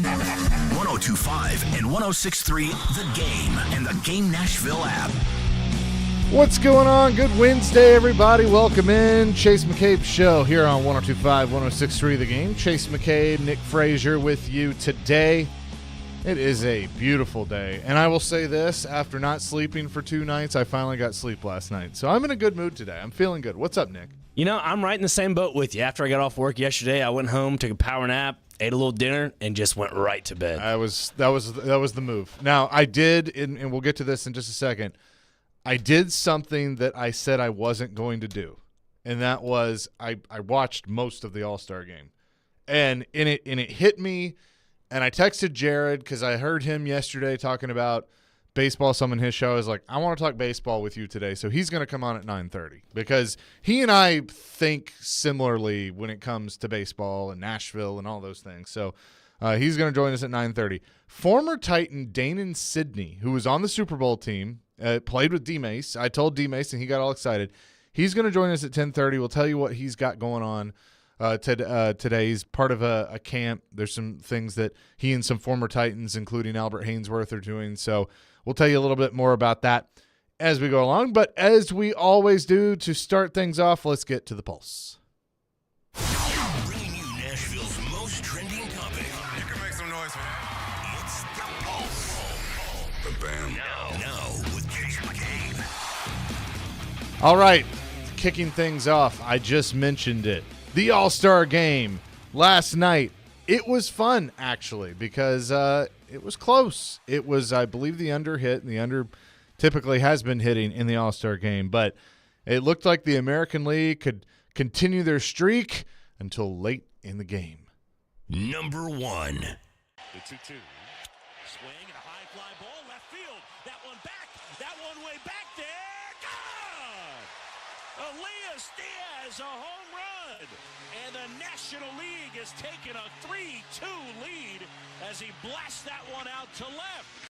1025 and 1063 The Game and the Game Nashville app. What's going on? Good Wednesday, everybody. Welcome in. Chase McCabe Show here on 1025, 1063 The Game. Chase McCabe, Nick Frazier with you today. It is a beautiful day. And I will say this, after not sleeping for 2 nights, I finally got sleep last night. So I'm in a good mood today. I'm feeling good. What's up, Nick? You know, I'm right in the same boat with you. After I got off work yesterday, I went home, took a power nap, ate a little dinner, and just went right to bed. That was the move. Now, I did, and we'll get to this in just a second, I did something that I said I wasn't going to do. And that was I watched most of the All-Star game. And it hit me. And I texted Jared because I heard him yesterday talking about baseball, some in his show. I was like, I want to talk baseball with you today. So he's going to come on at 9:30 because he and I think similarly when it comes to baseball and Nashville and all those things. So he's going to join us at 9:30. Former Titan Danon Sidney, who was on the Super Bowl team, played with D-Mace. I told D-Mace and he got all excited. He's going to join us at 10:30. We'll tell you what he's got going on. Today. He's part of a camp. There's some things that he and some former Titans, including Albert Haynesworth, are doing. So we'll tell you a little bit more about that as we go along. But as we always do, to start things off, let's get to the pulse. Bringing you Nashville's most trending topic. You can make some noise for that. It's the Pulse. The band. Now with Chase McCabe. All right, kicking things off, I just mentioned it. The All-Star game last night. It was fun, actually, because it was close. It was, I believe, the under hit, and the under typically has been hitting in the All-Star game, but it looked like the American League could continue their streak until late in the game. Number 1. The 2-2. Swing and a high fly ball, left field. That one back. That one way back there. Gone! Elias Diaz, a home run. And the National League has taken a 3-2 lead as he blasts that one out to left.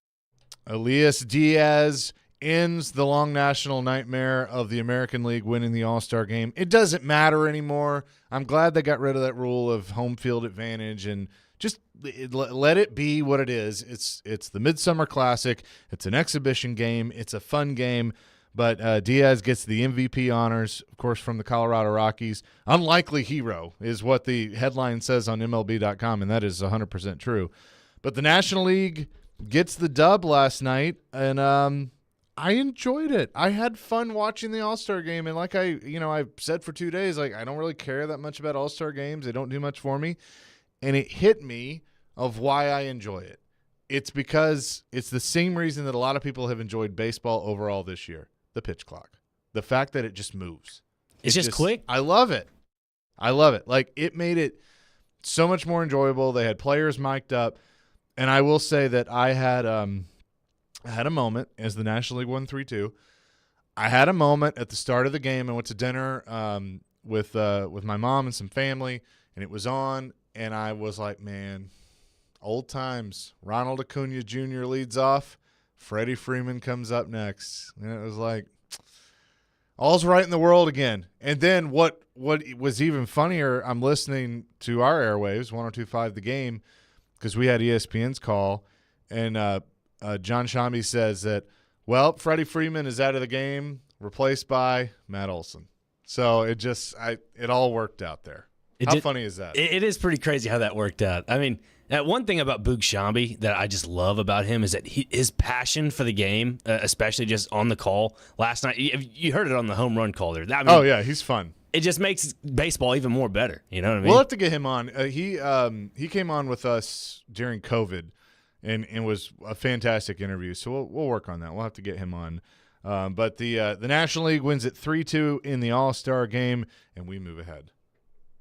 Elias Diaz ends the long national nightmare of the American League winning the All-Star game. It doesn't matter anymore. I'm glad they got rid of that rule of home field advantage and just let it be what it is. It's the Midsummer Classic. It's an exhibition game. It's a fun game. But Diaz gets the MVP honors, of course, from the Colorado Rockies. Unlikely hero is what the headline says on MLB.com, and that is 100% true. But the National League gets the dub last night, and I enjoyed it. I had fun watching the All-Star game, and like I've said for 2 days, like I don't really care that much about All-Star games. They don't do much for me. And it hit me of why I enjoy it. It's because it's the same reason that a lot of people have enjoyed baseball overall this year. The pitch clock. The fact that it just moves. It's just quick. I love it. Like, it made it so much more enjoyable. They had players mic'd up. And I will say that I had a moment as the National League won 3-2. I had a moment at the start of the game. I went to dinner with my mom and some family, and it was on. And I was like, man, old times. Ronald Acuna Jr. leads off. Freddie Freeman comes up next. And it was like, all's right in the world again. And then what was even funnier, I'm listening to our airwaves, 102.5 The Game, because we had ESPN's call, and John Shambi says that, well, Freddie Freeman is out of the game, replaced by Matt Olson. So it all worked out there. How funny is that? It is pretty crazy how that worked out. I mean, that one thing about Boog Shambi that I just love about him is that his passion for the game, especially just on the call last night. You heard it on the home run call there. I mean, oh, yeah, he's fun. It just makes baseball even more better. You know what I mean? We'll have to get him on. He came on with us during COVID and was a fantastic interview. So we'll work on that. We'll have to get him on. But the National League wins it 3-2 in the All-Star game, and we move ahead.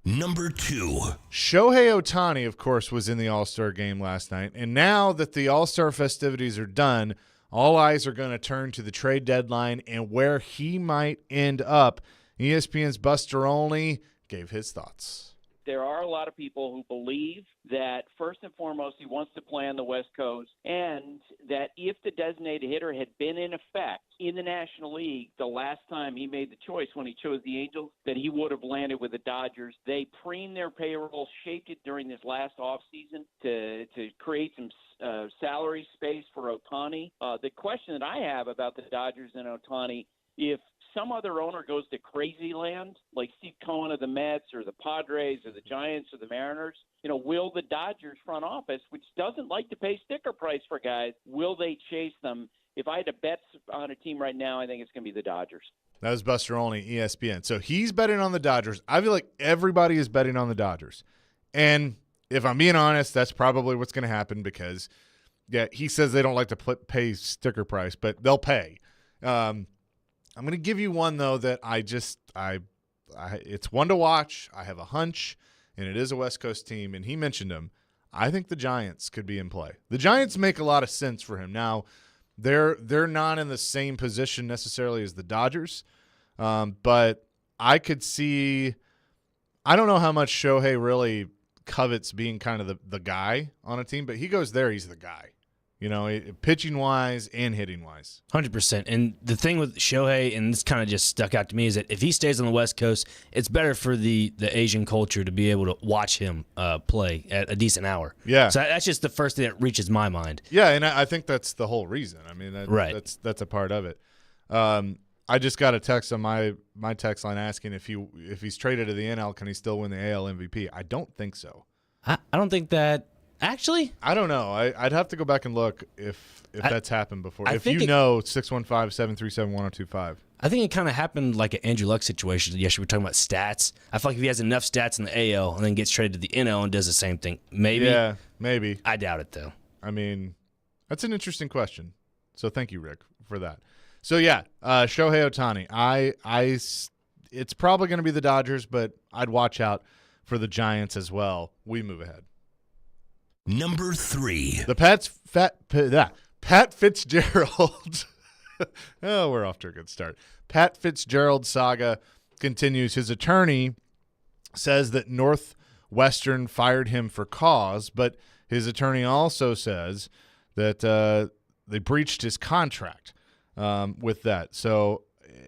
Number 2. Shohei Ohtani, of course, was in the All-Star game last night. And now that the All-Star festivities are done, all eyes are going to turn to the trade deadline and where he might end up. ESPN's Buster Olney gave his thoughts. there are a lot of people who believe that, first and foremost, he wants to play on the West Coast, and that if the designated hitter had been in effect in the National League the last time he made the choice when he chose the Angels, that he would have landed with the Dodgers. They preened their payroll, shaped it during this last offseason to create some salary space for Ohtani. The question that I have about the Dodgers and Ohtani, if some other owner goes to crazy land, like Steve Cohen of the Mets or the Padres or the Giants or the Mariners, will the Dodgers front office, which doesn't like to pay sticker price for guys, will they chase them? If I had to bet on a team right now, I think it's going to be the Dodgers. That was Buster Olney, ESPN. So he's betting on the Dodgers. I feel like everybody is betting on the Dodgers. And if I'm being honest, that's probably what's going to happen because, he says they don't like to pay sticker price, but they'll pay. I'm going to give you one, though, that it's one to watch. I have a hunch, and it is a West Coast team, and he mentioned him. I think the Giants could be in play. The Giants make a lot of sense for him. Now, they're not in the same position necessarily as the Dodgers, but I could see – I don't know how much Shohei really covets being kind of the guy on a team, but he goes there, he's the guy. Pitching-wise and hitting-wise. 100%. And the thing with Shohei, and this kind of just stuck out to me, is that if he stays on the West Coast, it's better for the Asian culture to be able to watch him play at a decent hour. Yeah. So that's just the first thing that reaches my mind. Yeah, and I think that's the whole reason. I mean, that's a part of it. I just got a text on my text line asking if he's traded to the NL, can he still win the AL MVP? I don't think so. I don't think that – actually? I don't know. I'd have to go back and look if that's happened before. If you 615-737-1025. I think it kind of happened like an Andrew Luck situation. Yes, we were talking about stats. I feel like if he has enough stats in the AL and then gets traded to the NL and does the same thing, maybe. Yeah, maybe. I doubt it, though. I mean, that's an interesting question. So thank you, Rick, for that. So, Shohei Ohtani. It's probably going to be the Dodgers, but I'd watch out for the Giants as well. We move ahead. Number 3. The Pat Fitzgerald. Oh, we're off to a good start. Pat Fitzgerald saga continues. His attorney says that Northwestern fired him for cause, but his attorney also says that they breached his contract with that. So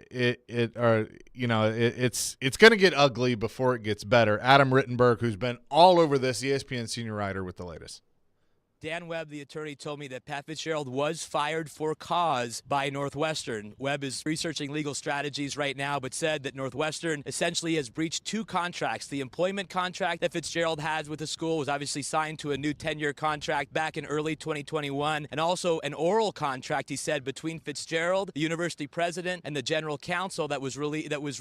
it's going to get ugly before it gets better. Adam Rittenberg, who's been all over this, ESPN senior writer, with the latest. Dan Webb, the attorney, told me that Pat Fitzgerald was fired for cause by Northwestern. Webb is researching legal strategies right now, but said that Northwestern essentially has breached 2 contracts. The employment contract that Fitzgerald has with the school was obviously signed to a new 10-year contract back in early 2021, and also an oral contract, he said, between Fitzgerald, the university president, and the general counsel that was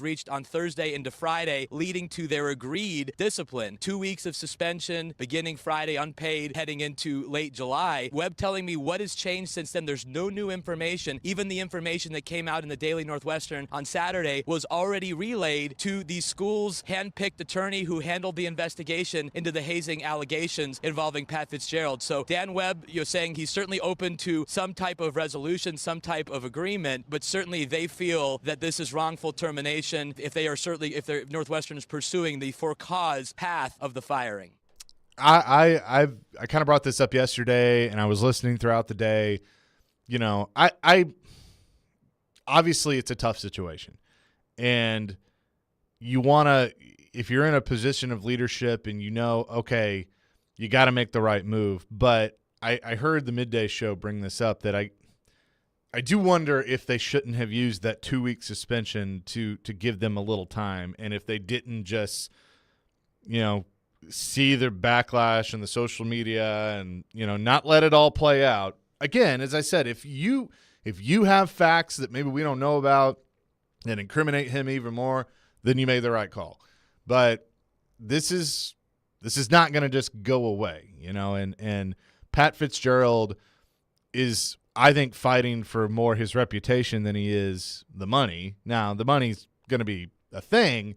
reached on Thursday into Friday, leading to their agreed discipline. 2 weeks of suspension, beginning Friday, unpaid, heading into late July. Webb telling me what has changed since then. There's no new information. Even the information that came out in the Daily Northwestern on Saturday was already relayed to the school's handpicked attorney who handled the investigation into the hazing allegations involving Pat Fitzgerald. So Dan Webb, saying he's certainly open to some type of resolution, some type of agreement, but certainly they feel that this is wrongful termination if Northwestern is pursuing the for cause path of the firing. I kind of brought this up yesterday, and I was listening throughout the day. I obviously it's a tough situation, and you want to, if you're in a position of leadership and okay, you got to make the right move. But I heard the midday show bring this up that I do wonder if they shouldn't have used that 2-week suspension to give them a little time, and if they didn't just, see the backlash and the social media and, not let it all play out. Again, as I said, if you have facts that maybe we don't know about that incriminate him even more, then you made the right call. But this is not going to just go away, and Pat Fitzgerald is, I think, fighting for more his reputation than he is the money. Now, the money's going to be a thing,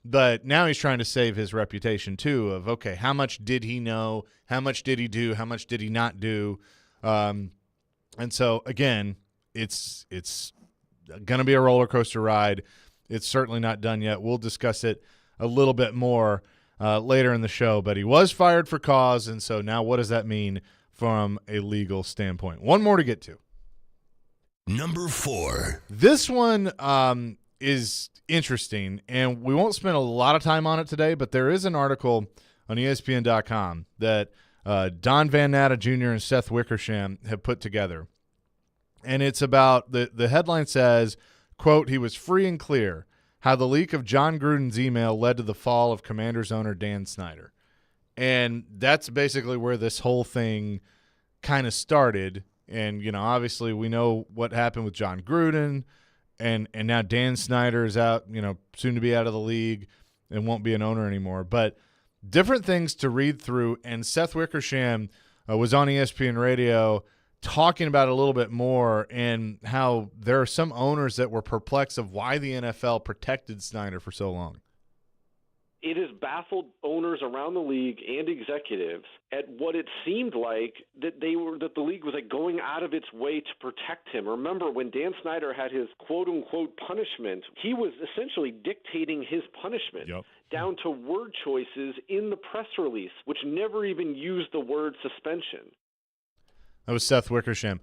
but now he's trying to save his reputation too of, okay, how much did he know? How much did he do? How much did he not do? And so, again, it's going to be a roller coaster ride. It's certainly not done yet. We'll discuss it a little bit more later in the show. But he was fired for cause, and so now what does that mean from a legal standpoint? One more to get to. Number 4. This one is interesting, and we won't spend a lot of time on it today, but there is an article on ESPN.com that Don Van Natta Jr. and Seth Wickersham have put together. And it's about, the headline says, quote, "He was free and clear, how the leak of John Gruden's email led to the fall of Commanders owner Dan Snyder." And that's basically where this whole thing kind of started. And, you know, obviously we know what happened with John Gruden, and now Dan Snyder is out, you know, soon to be out of the league and won't be an owner anymore. But different things to read through, and Seth Wickersham was on ESPN Radio talking about it a little bit more, and how there are some owners that were perplexed of why the NFL protected Snyder for so long. It has baffled owners around the league and executives at what it seemed like that the league was like going out of its way to protect him. Remember, when Dan Snyder had his quote-unquote punishment, he was essentially dictating his punishment down to word choices in the press release, which never even used the word suspension. That was Seth Wickersham.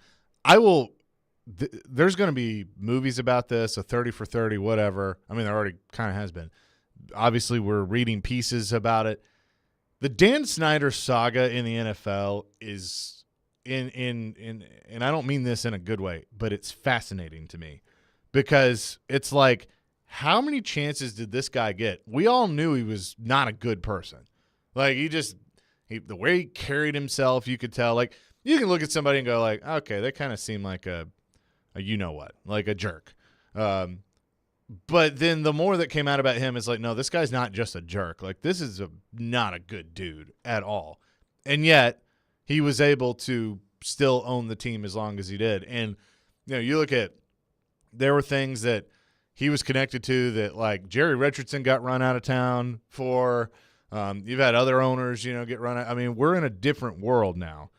There's going to be movies about this, a 30 for 30, whatever. I mean, there already kind of has been. Obviously, we're reading pieces about it. The Dan Snyder saga in the NFL is and I don't mean this in a good way, but it's fascinating to me, because it's like, how many chances did this guy get? We all knew he was not a good person. Like, the way he carried himself, you could tell. Like, you can look at somebody and go like, okay, they kind of seem like a you-know-what, like a jerk. But then the more that came out about him is like, no, this guy's not just a jerk. Like, this is not a good dude at all. And yet he was able to still own the team as long as he did. And, you know, you look at, there were things that he was connected to that, like, Jerry Richardson got run out of town for. You've had other owners, you know, get run out. I mean, we're in a different world now.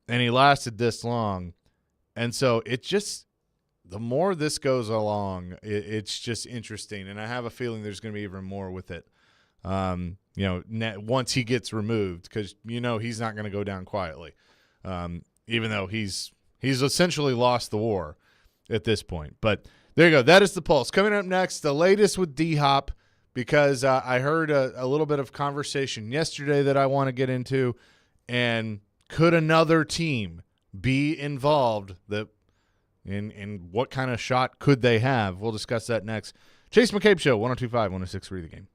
And he lasted this long. And so it just, the more this goes along, it's just interesting. And I have a feeling there's going to be even more with it, you know, once he gets removed, because, you know, he's not going to go down quietly, even though he's essentially lost the war at this point. But there you go. That is the Pulse. Coming up next, the latest with D-Hop, because I heard a little bit of conversation yesterday that I want to get into. And could another team be involved that in what kind of shot could they have? We'll discuss that next. Chase McCabe Show, 102.5, 106.3 The Game.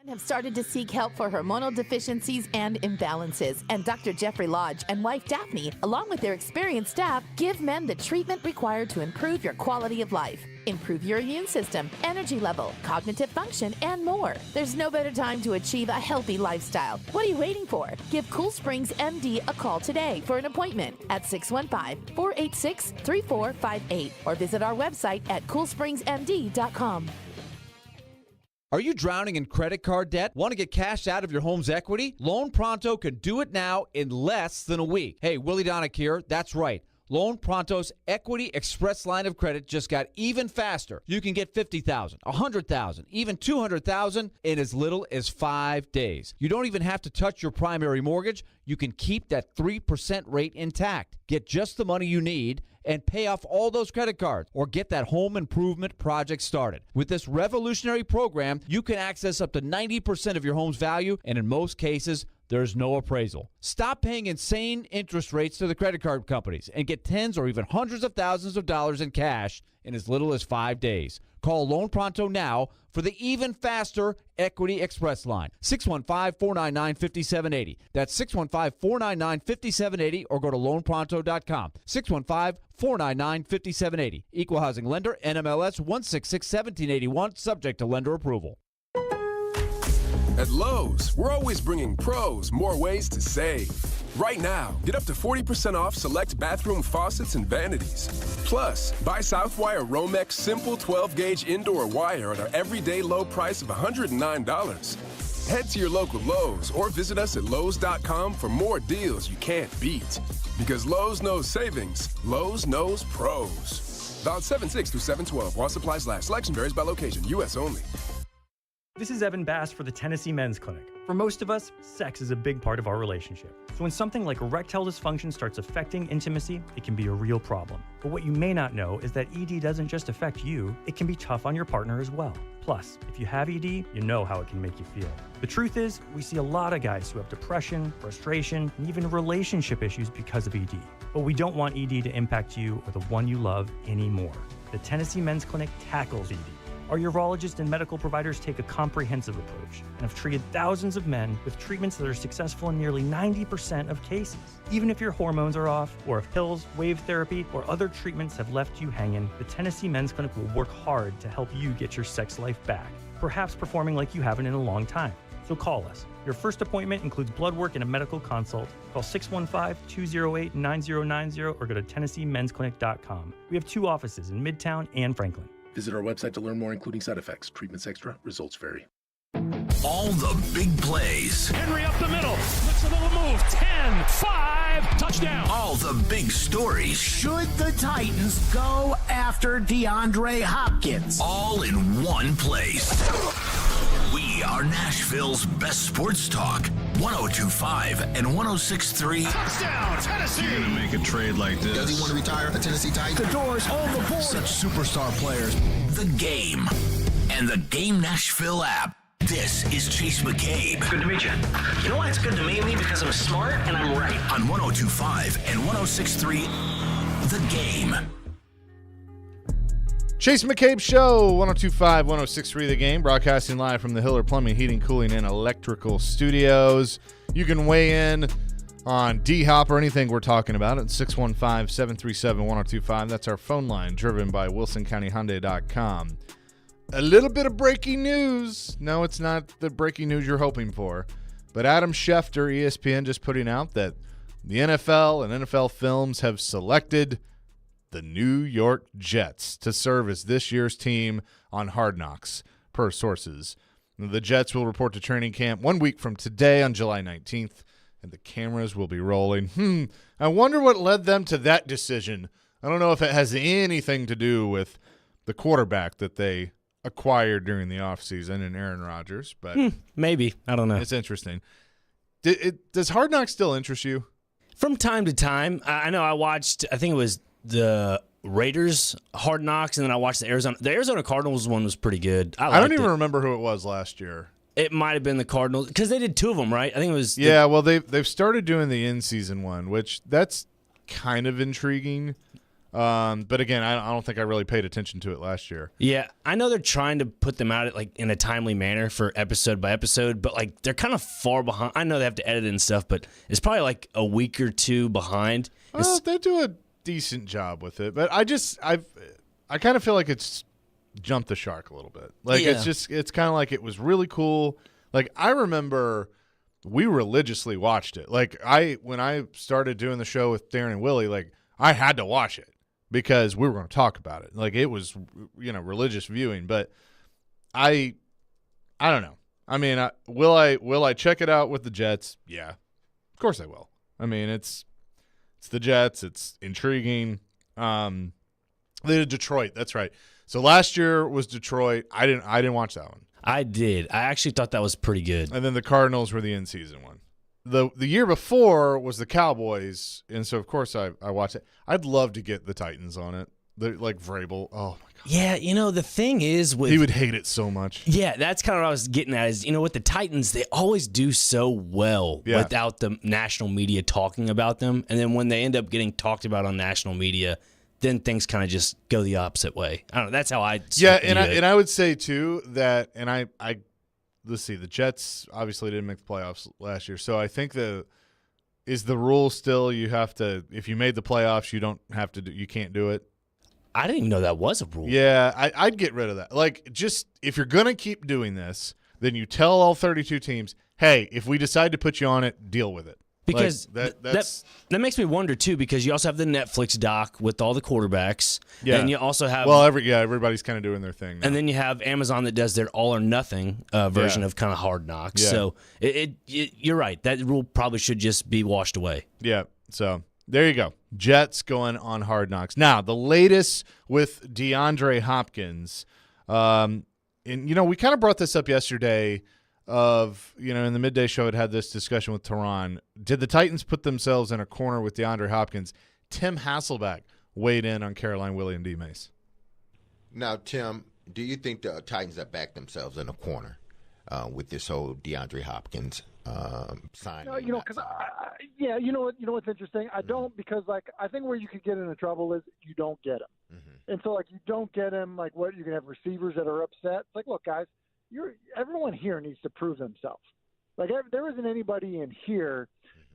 Have started to seek help for hormonal deficiencies and imbalances. And Dr. Jeffrey Lodge and wife Daphne, along with their experienced staff, give men the treatment required to improve your quality of life, improve your immune system, energy level, cognitive function, and more. There's no better time to achieve a healthy lifestyle. What are you waiting for? Give Cool Springs MD a call today for an appointment at 615-486-3458 or visit our website at coolspringsmd.com. Are you drowning in credit card debt? Want to get cash out of your home's equity? Loan Pronto can do it now in less than a week. Hey, Willie Donick here. That's right. Loan Pronto's Equity Express line of credit just got even faster. You can get $50,000, $100,000, even $200,000 in as little as 5 days. You don't even have to touch your primary mortgage. You can keep that 3% rate intact. Get just the money you need and pay off all those credit cards, or get that home improvement project started. With this revolutionary program, you can access up to 90% of your home's value, and in most cases, there's no appraisal. Stop paying insane interest rates to the credit card companies and get tens or even hundreds of thousands of dollars in cash in as little as 5 days. Call Loan Pronto now for the even faster Equity Express line. 615-499-5780. That's 615-499-5780, or go to loanpronto.com. 615-499-5780. Equal Housing Lender, NMLS 1661781, subject to lender approval. At Lowe's, we're always bringing pros more ways to save. Right now, get up to 40% off select bathroom faucets and vanities. Plus, buy Southwire Romex Simple 12-gauge indoor wire at our everyday low price of $109. Head to your local Lowe's or visit us at Lowe's.com for more deals you can't beat. Because Lowe's knows savings, Lowe's knows pros. Valid 7/6 through 7/12 while supplies last. Selection varies by location. U.S. only. This is Evan Bass for the Tennessee Men's Clinic. For most of us, sex is a big part of our relationship. So when something like erectile dysfunction starts affecting intimacy, it can be a real problem. But what you may not know is that ED doesn't just affect you, it can be tough on your partner as well. Plus, if you have ED, you know how it can make you feel. The truth is, we see a lot of guys who have depression, frustration, and even relationship issues because of ED. But we don't want ED to impact you or the one you love anymore. The Tennessee Men's Clinic tackles ED. Our urologists and medical providers take a comprehensive approach and have treated thousands of men with treatments that are successful in nearly 90% of cases. Even if your hormones are off, or if pills, wave therapy, or other treatments have left you hanging, the Tennessee Men's Clinic will work hard to help you get your sex life back, perhaps performing like you haven't in a long time. So call us. Your first appointment includes blood work and a medical consult. Call 615-208-9090 or go to TennesseeMen'sClinic.com. We have 2 offices in Midtown and Franklin. Visit our website to learn more, including side effects. Treatments extra, results vary. All the big plays. Henry up the middle. Looks a little move. 10, 5, touchdown. All the big stories. Should the Titans go after DeAndre Hopkins? All in one place. We are Nashville's best sports talk. 102.5 and 106.3. Touchdown, Tennessee. You're going to make a trade like this. Does he want to retire a Tennessee Titan? The doors on the board. Such superstar players. The Game and the Game Nashville app. This is Chase McCabe. Good to meet you. You know why it's good to meet me? Because I'm smart and I'm right. On 102.5 and 106.3, The Game. Chase McCabe Show, 102.5, 106.3 The Game, broadcasting live from the Hiller Plumbing, Heating, Cooling, and Electrical Studios. You can weigh in on D-Hop or anything we're talking about at 615-737-1025. That's our phone line, driven by WilsonCountyHyundai.com. A little bit of breaking news. No, it's not the breaking news you're hoping for. But Adam Schefter, ESPN, just putting out that the NFL and NFL Films have selected the New York Jets to serve as this year's team on Hard Knocks, per sources. The Jets will report to training camp 1 week from today on July 19th, and the cameras will be rolling. I wonder what led them to that decision. I don't know if it has anything to do with the quarterback that they acquired during the offseason in Aaron Rodgers, but maybe. I don't know. It's interesting. Does Hard Knocks still interest you? From time to time. I know I watched, I think it was the Raiders Hard Knocks, and then I watched the Arizona Cardinals one was pretty good. I don't even remember who it was last year. It might have been the Cardinals because they did 2 of them, right? I think it was. Yeah, well, they've started doing the in-season one, which that's kind of intriguing. But again, I don't think I really paid attention to it last year. Yeah, I know they're trying to put them out in a timely manner for episode by episode, but they're kind of far behind. I know they have to edit and stuff, but it's probably a week or 2 behind. Well, they do a decent job with it, but I kind of feel like it's jumped the shark a little bit. It's kind of like it was really cool. I remember we religiously watched it. When I started doing the show with Darren and Willie, I had to watch it because we were going to talk about it. It was, religious viewing, but I don't know. I mean, will I check it out with the Jets? Yeah, of course I will. I mean, it's the Jets. It's intriguing. They did Detroit. That's right. So last year was Detroit. I didn't watch that one. I did. I actually thought that was pretty good. And then the Cardinals were the in-season one. The year before was the Cowboys, and so of course I watched it. I'd love to get the Titans on it. They're Vrabel. Oh my god. Yeah, the thing is he would hate it so much. Yeah, that's kind of what I was getting at. Is with the Titans, they always do so well without the national media talking about them, and then when they end up getting talked about on national media, then things kind of just go the opposite way. I don't know. That's how I and I would say too that, and I let's see, the Jets obviously didn't make the playoffs last year, so I think is the rule still you have to, if you made the playoffs, you can't do it. I didn't even know that was a rule. Yeah, I'd get rid of that. Just if you're gonna keep doing this, then you tell all 32 teams, hey, if we decide to put you on it, deal with it. Because that makes me wonder too, because you also have the Netflix doc with all the quarterbacks. Yeah. And you also have everybody's kind of doing their thing now. And then you have Amazon that does their all or nothing version of kind of Hard Knocks. Yeah. So you're right. That rule probably should just be washed away. Yeah. So there you go. Jets going on Hard Knocks. Now, the latest with DeAndre Hopkins. and, we kind of brought this up yesterday of, in the midday show, it had this discussion with Tehran. Did the Titans put themselves in a corner with DeAndre Hopkins? Tim Hasselbeck weighed in on Caroline, Willie, and D. Mace. Now, Tim, do you think the Titans have backed themselves in a corner with this whole DeAndre Hopkins signing? Because what's interesting? I don't, because I think where you could get into trouble is you don't get him, and so you don't get him. What you can have receivers that are upset. It's look, guys, everyone here needs to prove themselves. There isn't anybody in here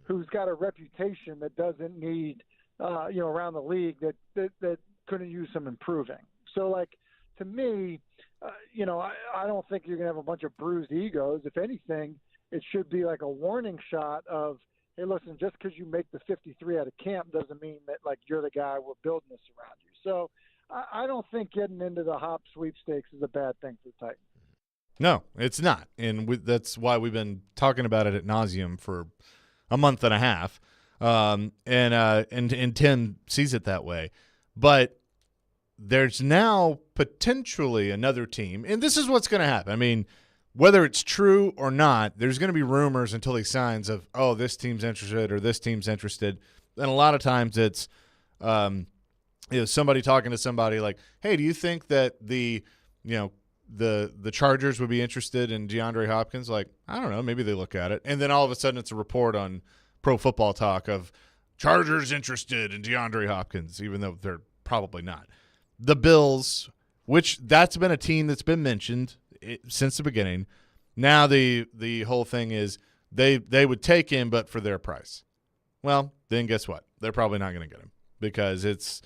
who's got a reputation that doesn't need, around the league that couldn't use some improving. So, to me, I don't think you're going to have a bunch of bruised egos. If anything, it should be a warning shot of, hey, listen, just because you make the 53 out of camp doesn't mean that, you're the guy we're building this around you. So I don't think getting into the Hop sweepstakes is a bad thing for the Titans. No, it's not. And that's why we've been talking about it ad nauseum for a month and a half. And Tim sees it that way. But there's now potentially another team, and this is what's going to happen. I mean, whether it's true or not, there's going to be rumors until he signs of, oh, this team's interested or this team's interested. And a lot of times it's somebody talking to somebody like, hey, do you think that the Chargers would be interested in DeAndre Hopkins? I don't know. Maybe they look at it. And then all of a sudden it's a report on Pro Football Talk of Chargers interested in DeAndre Hopkins, even though they're probably not. The Bills, which that's been a team that's been mentioned since the beginning. Now the whole thing is they would take him, but for their price. Well, then guess what? They're probably not going to get him because it's,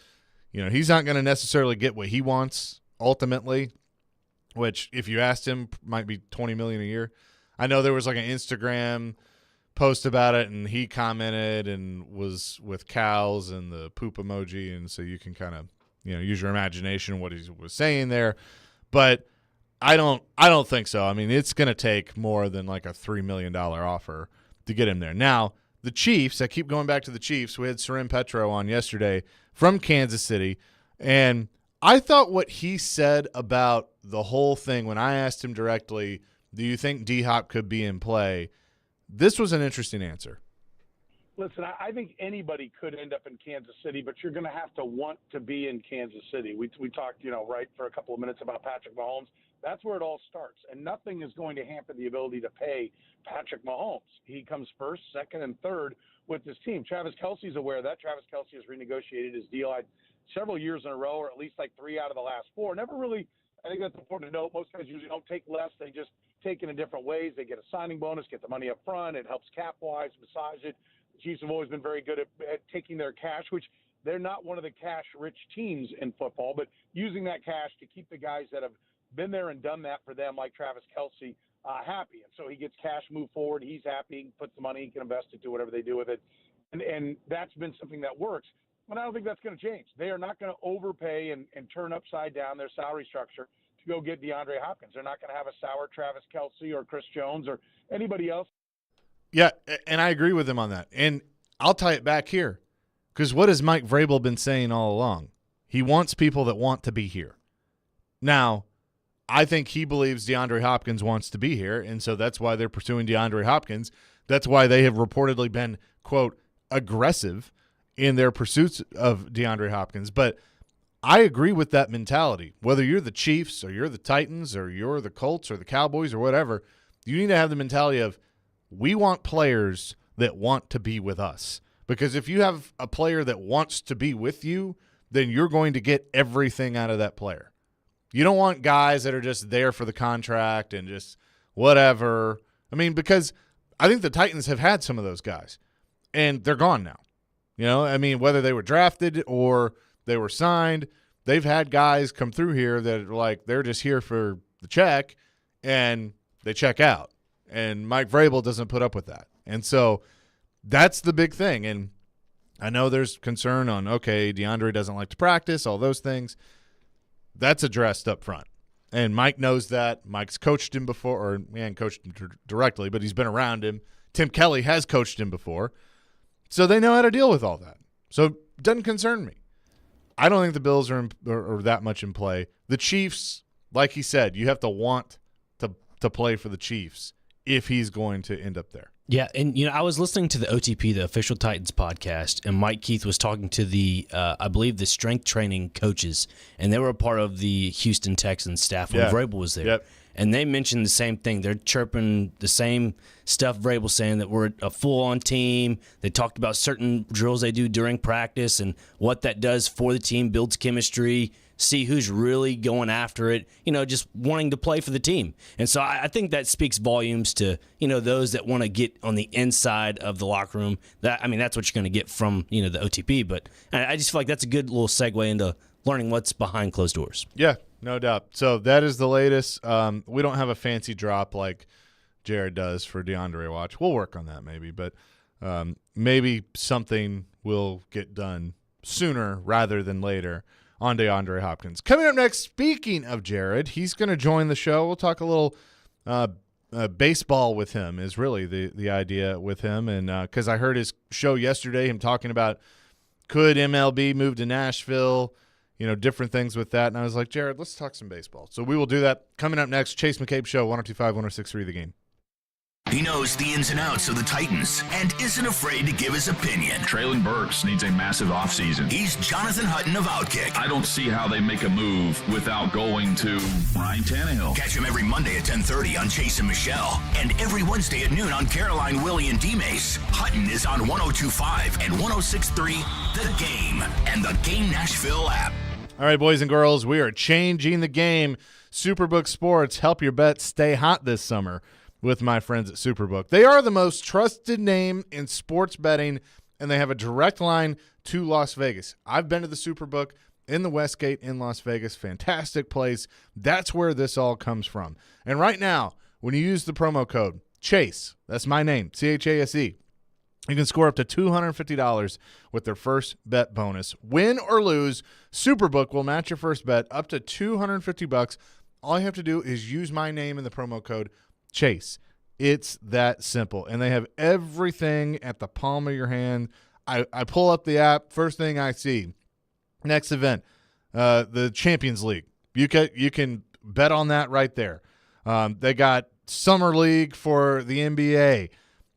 he's not going to necessarily get what he wants ultimately, which if you asked him might be $20 million a year. I know there was an Instagram post about it, and he commented and was with cows and the poop emoji, and so you can kind of use your imagination what he was saying there. But I don't think so. I mean, it's going to take more than a $3 million offer to get him there. Now, the Chiefs, I keep going back to the Chiefs. We had Sarim Petro on yesterday from Kansas City, and I thought what he said about the whole thing when I asked him directly, do you think D-Hop could be in play? This was an interesting answer. Listen, I think anybody could end up in Kansas City, but you're going to have to want to be in Kansas City. We talked, right, for a couple of minutes about Patrick Mahomes. That's where it all starts, and nothing is going to hamper the ability to pay Patrick Mahomes. He comes first, second, and third with this team. Travis Kelce's aware of that. Travis Kelce has renegotiated his deal several years in a row, or at least 3 out of the last 4. Never really, I think that's important to note. Most guys usually don't take less. They just take it in different ways. They get a signing bonus, get the money up front. It helps cap-wise, massage it. The Chiefs have always been very good at taking their cash, which they're not one of the cash-rich teams in football, but using that cash to keep the guys that have been there and done that for them, like Travis Kelce, happy. And so he gets cash, move forward. He's happy. He can put the money, he can invest it, do whatever they do with it. And that's been something that works. But I don't think that's going to change. They are not going to overpay and turn upside down their salary structure to go get DeAndre Hopkins. They're not going to have a sour Travis Kelce or Chris Jones or anybody else. Yeah, and I agree with him on that. And I'll tie it back here because what has Mike Vrabel been saying all along? He wants people that want to be here. Now, I think he believes DeAndre Hopkins wants to be here, and so that's why they're pursuing DeAndre Hopkins. That's why they have reportedly been, quote, aggressive in their pursuits of DeAndre Hopkins. But I agree with that mentality. Whether you're the Chiefs or you're the Titans or you're the Colts or the Cowboys or whatever, you need to have the mentality of we want players that want to be with us. Because if you have a player that wants to be with you, then you're going to get everything out of that player. You don't want guys that are just there for the contract and just whatever. I mean, because I think the Titans have had some of those guys, and they're gone now. I mean, whether they were drafted or they were signed, they've had guys come through here that are they're just here for the check, and they check out. And Mike Vrabel doesn't put up with that. And so that's the big thing. And I know there's concern on, okay, DeAndre doesn't like to practice, all those things. That's addressed up front. And Mike knows that. Mike's coached him before, or he hasn't coached him directly, but he's been around him. Tim Kelly has coached him before. So they know how to deal with all that. So it doesn't concern me. I don't think the Bills are that much in play. The Chiefs, like he said, you have to want to play for the Chiefs if he's going to end up there. Yeah, and I was listening to the OTP, the official Titans podcast, and Mike Keith was talking to the, I believe, the strength training coaches, and they were a part of the Houston Texans staff when Vrabel was there. Yep. And they mentioned the same thing. They're chirping the same stuff Vrabel's saying, that we're a full-on team. They talked about certain drills they do during practice and what that does for the team, builds chemistry, see who's really going after it, just wanting to play for the team. And so I think that speaks volumes to, those that want to get on the inside of the locker room. That's what you're going to get from, the OTP. But I just feel like that's a good little segue into learning what's behind closed doors. Yeah, no doubt. So that is the latest. We don't have a fancy drop like Jared does for DeAndre Watch. We'll work on that maybe, but maybe something will get done sooner rather than later on DeAndre Hopkins. Coming up next, speaking of Jared, he's going to join the show. We'll talk a little baseball with him is really the idea with him. And because I heard his show yesterday, him talking about could MLB move to Nashville, different things with that. And I was like, Jared, let's talk some baseball. So we will do that. Coming up next, Chase McCabe Show, 102.5, 106.3 The Game. He knows the ins and outs of the Titans and isn't afraid to give his opinion. Traylon Burks needs a massive offseason. He's Jonathan Hutton of Outkick. I don't see how they make a move without going to Ryan Tannehill. Catch him every Monday at 10:30 on Chase and Michelle, and every Wednesday at noon on Caroline, Willie, and D-Mace. Hutton is on 102.5 and 106.3 The Game and the Game Nashville app. All right, boys and girls, we are changing the game. Superbook Sports, help your bets stay hot this summer with my friends at Superbook. They are the most trusted name in sports betting, and they have a direct line to Las Vegas. I've been to the Superbook in the Westgate in Las Vegas. Fantastic place. That's where this all comes from. And right now, when you use the promo code CHASE, that's my name, CHASE, you can score up to $250 with their first bet bonus. Win or lose, Superbook will match your first bet up to $250. All you have to do is use my name in the promo code Chase. It's that simple. And they have everything at the palm of your hand. I pull up the app, first thing I see, next event, the Champions League. You can bet on that right there. They got Summer League for the NBA,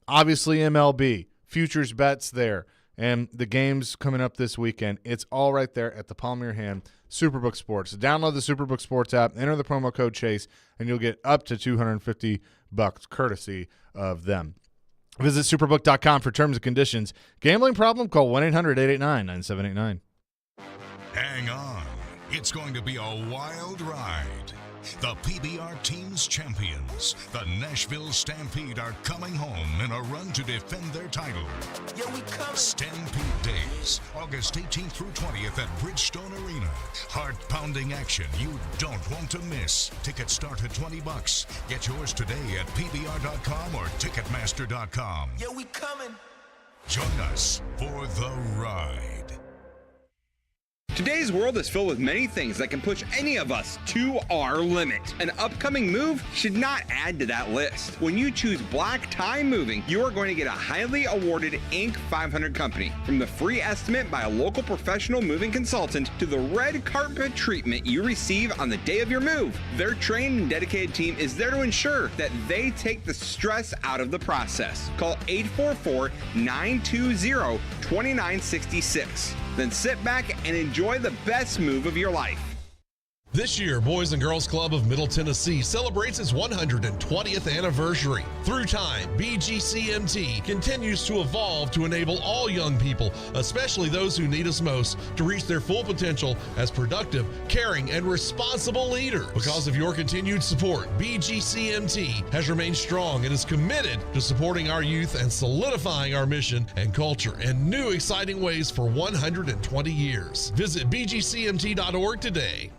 obviously MLB, futures bets there, and the games coming up this weekend. It's all right there at the palm of your hand. Superbook Sports. Download the Superbook Sports app, enter the promo code CHASE, and you'll get up to $250 courtesy of them. Visit superbook.com for terms and conditions. Gambling problem? Call 1-800-889-9789. Hang on. It's going to be a wild ride. The PBR team's champions, the Nashville Stampede, are coming home in a run to defend their title. Stampede Days, August 18th through 20th at Bridgestone Arena. Heart-pounding action you don't want to miss. Tickets start at $20. Get yours today at PBR.com or Ticketmaster.com. We coming. Join us for the ride. Today's world is filled with many things that can push any of us to our limit. An upcoming move should not add to that list. When you choose Black Tie Moving, you are going to get a highly awarded Inc. 500 company. From the free estimate by a local professional moving consultant to the red carpet treatment you receive on the day of your move, their trained and dedicated team is there to ensure that they take the stress out of the process. Call 844-920-2966. Then sit back and enjoy the best move of your life. This year, Boys and Girls Club of Middle Tennessee celebrates its 120th anniversary. Through time, BGCMT continues to evolve to enable all young people, especially those who need us most, to reach their full potential as productive, caring, and responsible leaders. Because of your continued support, BGCMT has remained strong and is committed to supporting our youth and solidifying our mission and culture in new exciting ways for 120 years. Visit bgcmt.org today.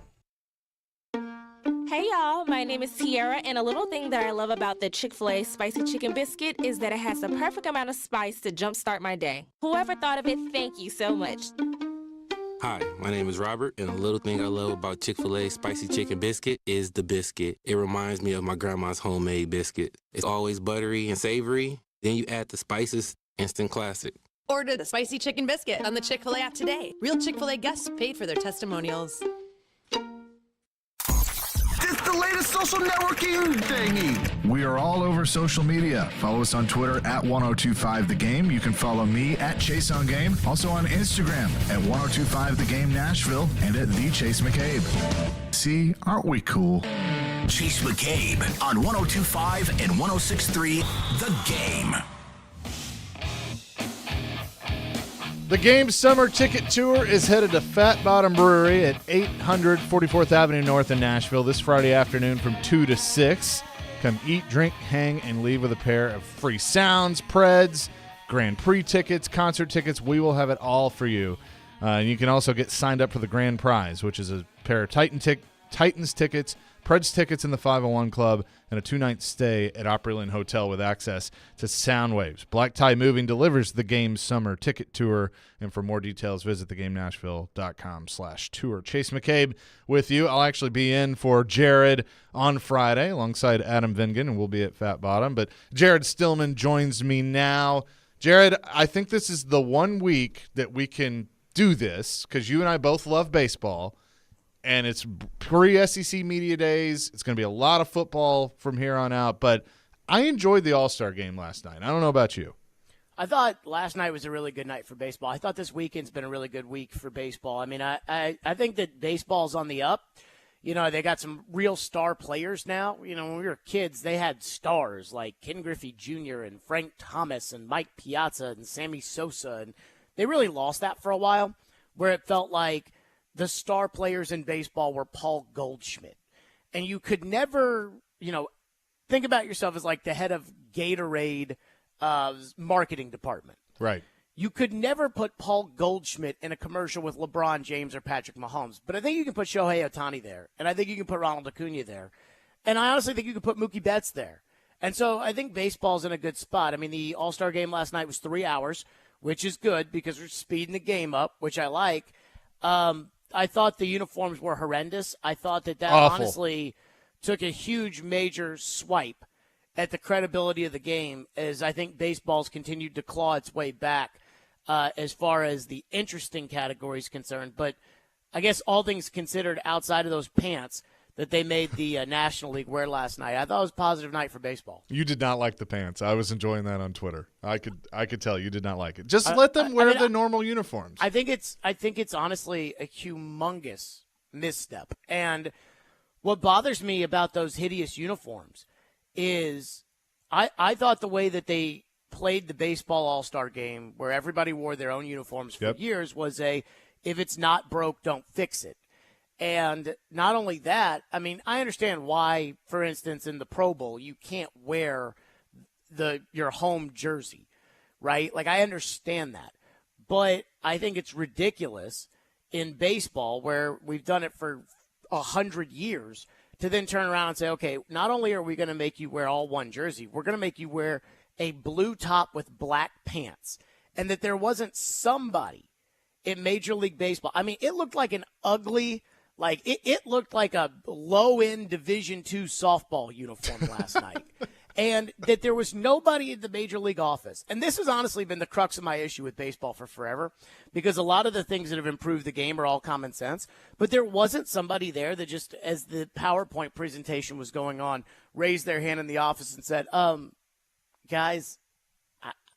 Hey y'all, my name is Tiara, and a little thing that I love about the Chick-fil-A Spicy Chicken Biscuit is that it has the perfect amount of spice to jumpstart my day. Whoever thought of it, thank you so much. Hi, my name is Robert, and a little thing I love about Chick-fil-A Spicy Chicken Biscuit is the biscuit. It reminds me of my grandma's homemade biscuit. It's always buttery and savory. Then you add the spices, instant classic. Order the Spicy Chicken Biscuit on the Chick-fil-A app today. Real Chick-fil-A guests paid for their testimonials. the latest social networking thingy? We are all over social media. Follow us on Twitter at 1025thegame. You can follow me at Chase on Game. Also on Instagram at 1025thegame Nashville and at the Chase McCabe. See, aren't we cool? Chase McCabe on 1025 and 1063 The Game. The Game Summer Ticket Tour is headed to Fat Bottom Brewery at 800 44th Avenue North in Nashville this Friday afternoon from 2 to 6. Come eat, drink, hang, and leave with a pair of free sounds, Preds, Grand Prix tickets, concert tickets. We will have it all for you. And you can also get signed up for the grand prize, which is a pair of Titans tickets, Preds tickets in the 501 Club, and a 2-night stay at Opryland Hotel with access to Soundwaves. Black Tie Moving delivers the Game Summer Ticket Tour, and for more details, visit thegamenashville.com/tour. Chase McCabe with you. I'll actually be in for Jared on Friday alongside Adam Vingan, and we'll be at Fat Bottom. But Jared Stillman joins me now. Jared, I think this is the one week that we can do this because you and I both love baseball. And it's pre-SEC Media Days. It's going to be a lot of football from here on out. But I enjoyed the All-Star game last night. I don't know about you. I thought last night was a really good night for baseball. I thought this weekend's been a really good week for baseball. I mean, I think that baseball's on the up. You know, they got some real star players now. You know, when we were kids, they had stars like Ken Griffey Jr. and Frank Thomas and Mike Piazza and Sammy Sosa. And they really lost that for a while, where it felt like the star players in baseball were Paul Goldschmidt. And you could never, think about yourself as like the head of Gatorade marketing department. Right. You could never put Paul Goldschmidt in a commercial with LeBron James or Patrick Mahomes. But I think you can put Shohei Ohtani there. And I think you can put Ronald Acuna there. And I honestly think you can put Mookie Betts there. And so I think baseball's in a good spot. I mean, the All-Star game last night was 3 hours, which is good because we're speeding the game up, which I like. I thought the uniforms were horrendous. I thought that Awful. Honestly took a huge major swipe at the credibility of the game as I think baseball's continued to claw its way back as far as the interesting category is concerned. But I guess all things considered, outside of those pants that they made the National League wear last night, I thought it was a positive night for baseball. You did not like the pants. I was enjoying that on Twitter. I could tell you did not like it. Just let them wear the normal uniforms. I think it's honestly a humongous misstep. And what bothers me about those hideous uniforms is I thought the way that they played the baseball All-Star game, where everybody wore their own uniforms for years, was if it's not broke, don't fix it. And not only that, I mean, I understand why, for instance, in the Pro Bowl, you can't wear your home jersey, right? Like, I understand that. But I think it's ridiculous in baseball, where we've done it for 100 years, to then turn around and say, okay, not only are we going to make you wear all one jersey, we're going to make you wear a blue top with black pants. And that there wasn't somebody in Major League Baseball. I mean, it looked like an ugly... Like, it looked like a low-end Division II softball uniform last night. And that there was nobody in the Major League office. And this has honestly been the crux of my issue with baseball for forever, because a lot of the things that have improved the game are all common sense. But there wasn't somebody there that just, as the PowerPoint presentation was going on, raised their hand in the office and said, guys,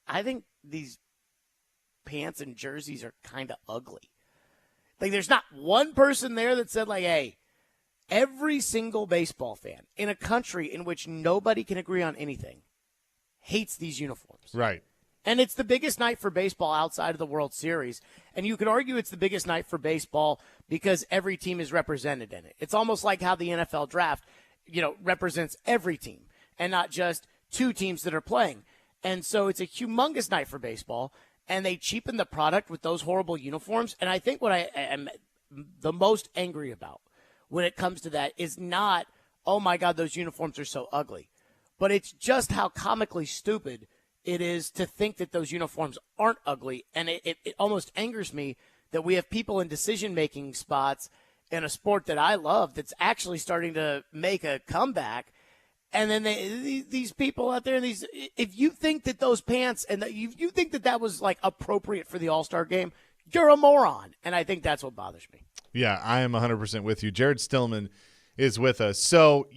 I think these pants and jerseys are kind of ugly. Like, there's not one person there that said, like, hey, every single baseball fan in a country in which nobody can agree on anything hates these uniforms. Right. And it's the biggest night for baseball outside of the World Series. And you could argue it's the biggest night for baseball because every team is represented in it. It's almost like how the NFL draft, represents every team and not just two teams that are playing. And so it's a humongous night for baseball. And they cheapen the product with those horrible uniforms. And I think what I am the most angry about when it comes to that is not, oh, my God, those uniforms are so ugly. But it's just how comically stupid it is to think that those uniforms aren't ugly. And it almost angers me that we have people in decision-making spots in a sport that I love that's actually starting to make a comeback. And then these people out there, if you think that those pants and that you think that was like appropriate for the All-Star game, you're a moron. And I think that's what bothers me. Yeah, I am 100% with you. Jared Stillman is with us. So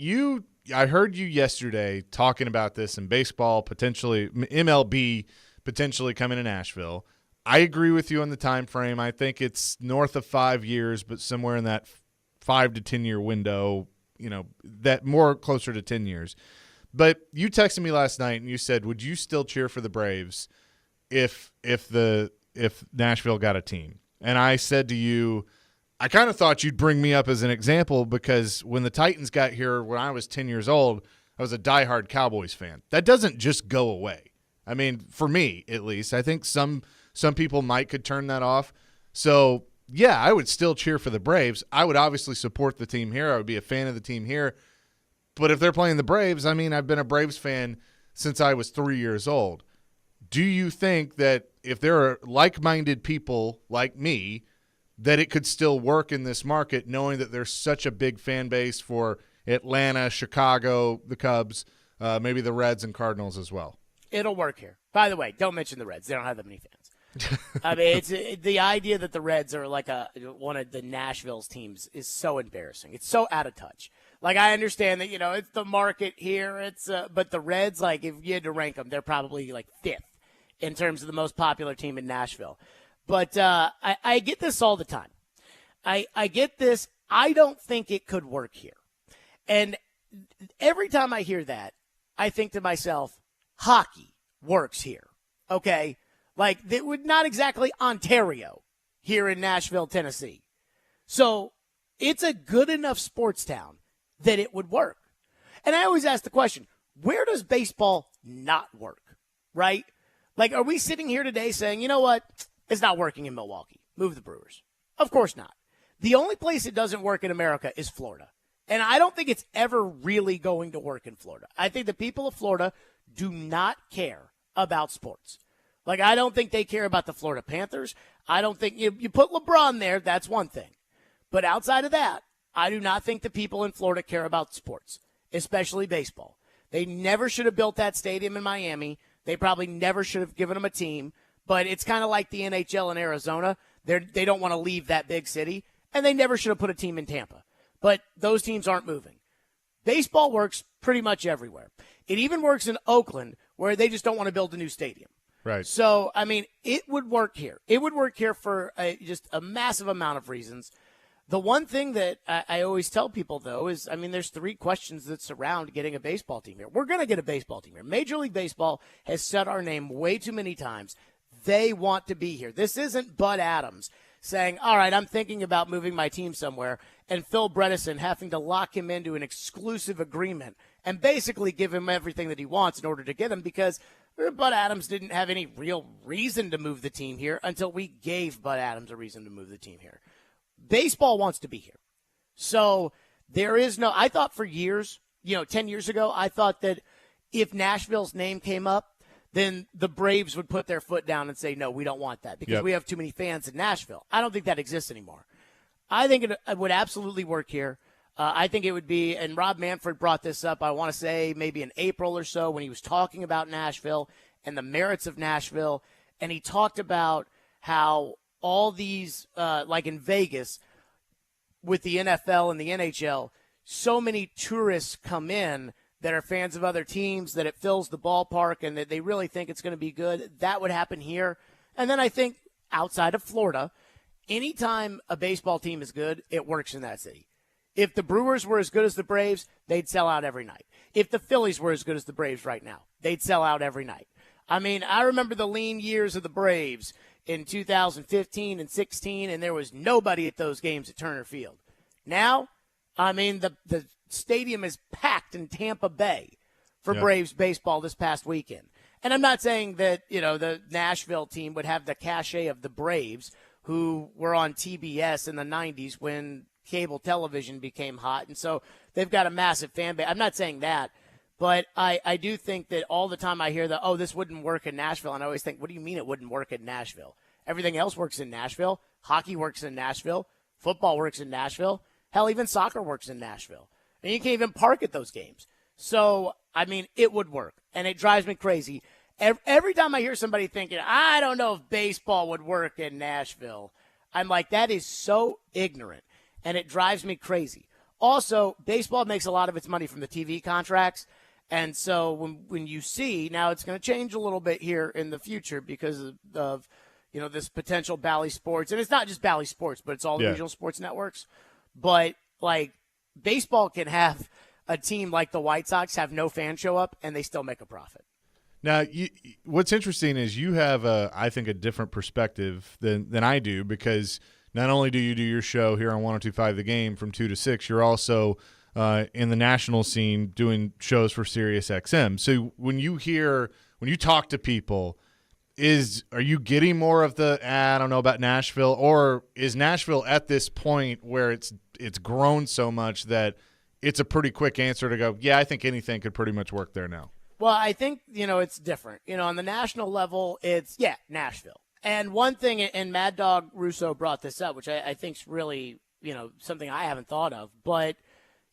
I heard you yesterday talking about this in baseball, potentially MLB potentially coming to Nashville. I agree with you on the time frame. I think it's north of 5 years, but somewhere in that 5 to 10 year window, that more closer to 10 years. But you texted me last night and you said, would you still cheer for the Braves if Nashville got a team? And I said to you, I kind of thought you'd bring me up as an example because when the Titans got here when I was 10 years old, I was a diehard Cowboys fan. That doesn't just go away. I mean, for me at least, I think some people could turn that off. So, yeah, I would still cheer for the Braves. I would obviously support the team here. I would be a fan of the team here. But if they're playing the Braves, I mean, I've been a Braves fan since I was 3 years old. Do you think that if there are like-minded people like me, that it could still work in this market, knowing that there's such a big fan base for Atlanta, Chicago, the Cubs, maybe the Reds and Cardinals as well? It'll work here. By the way, don't mention the Reds. They don't have that many fans. I mean, it's the idea that the Reds are like one of the Nashville's teams is so embarrassing. It's so out of touch. Like, I understand that, it's the market here. But the Reds, like, if you had to rank them, they're probably like 5th in terms of the most popular team in Nashville. But I get this all the time. I get this. I don't think it could work here. And every time I hear that, I think to myself, hockey works here. Okay? Like, it would not exactly Ontario here in Nashville, Tennessee. So it's a good enough sports town that it would work. And I always ask the question, where does baseball not work? Right? Like, are we sitting here today saying, you know what? It's not working in Milwaukee. Move the Brewers. Of course not. The only place it doesn't work in America is Florida. And I don't think it's ever really going to work in Florida. I think the people of Florida do not care about sports. Like, I don't think they care about the Florida Panthers. I don't think you put LeBron there, that's one thing. But outside of that, I do not think the people in Florida care about sports, especially baseball. They never should have built that stadium in Miami. They probably never should have given them a team. But it's kind of like the NHL in Arizona. They don't want to leave that big city, and they never should have put a team in Tampa. But those teams aren't moving. Baseball works pretty much everywhere. It even works in Oakland, where they just don't want to build a new stadium. Right. So, I mean, it would work here. It would work here for just a massive amount of reasons. The one thing that I always tell people, though, is, I mean, there's 3 questions that surround getting a baseball team here. We're going to get a baseball team here. Major League Baseball has said our name way too many times. They want to be here. This isn't Bud Adams saying, all right, I'm thinking about moving my team somewhere, and Phil Bredesen having to lock him into an exclusive agreement and basically give him everything that he wants in order to get him, because Bud Adams didn't have any real reason to move the team here until we gave Bud Adams a reason to move the team here. Baseball wants to be here. So there is no – I thought for years, 10 years ago, I thought that if Nashville's name came up, then the Braves would put their foot down and say, no, we don't want that because we have too many fans in Nashville. I don't think that exists anymore. I think it would absolutely work here. I think it would be, and Rob Manfred brought this up, I want to say maybe in April or so when he was talking about Nashville and the merits of Nashville, and he talked about how all these, like in Vegas, with the NFL and the NHL, so many tourists come in that are fans of other teams, that it fills the ballpark and that they really think it's going to be good. That would happen here. And then I think outside of Florida, anytime a baseball team is good, it works in that city. If the Brewers were as good as the Braves, they'd sell out every night. If the Phillies were as good as the Braves right now, they'd sell out every night. I mean, I remember the lean years of the Braves in 2015 and 16, and there was nobody at those games at Turner Field. Now, I mean, the stadium is packed in Tampa Bay for Braves baseball this past weekend. And I'm not saying that, the Nashville team would have the cachet of the Braves, who were on TBS in the 90s when cable television became hot. And so they've got a massive fan base. I'm not saying that. But I do think that all the time I hear that, this wouldn't work in Nashville. And I always think, what do you mean it wouldn't work in Nashville? Everything else works in Nashville. Hockey works in Nashville. Football works in Nashville. Hell, even soccer works in Nashville. And you can't even park at those games. So, I mean, it would work. And it drives me crazy. Every time I hear somebody thinking, I don't know if baseball would work in Nashville, I'm like, that is so ignorant. And it drives me crazy. Also, baseball makes a lot of its money from the TV contracts. And so when you see, now it's going to change a little bit here in the future because of this potential Bally Sports. And it's not just Bally Sports, but it's all the regional sports networks. But, like, baseball can have a team like the White Sox have no fans show up, and they still make a profit. Now, what's interesting is you have, I think, a different perspective than I do, because not only do you do your show here on 102.5 The Game from 2 to 6, you're also in the national scene doing shows for Sirius XM. So when you talk to people, are you getting more of the, I don't know about Nashville, or is Nashville at this point where it's grown so much that it's a pretty quick answer to go, yeah, I think anything could pretty much work there now? Well, I think, it's different. On the national level, it's, Nashville. And one thing, and Mad Dog Russo brought this up, which I think is really, something I haven't thought of, but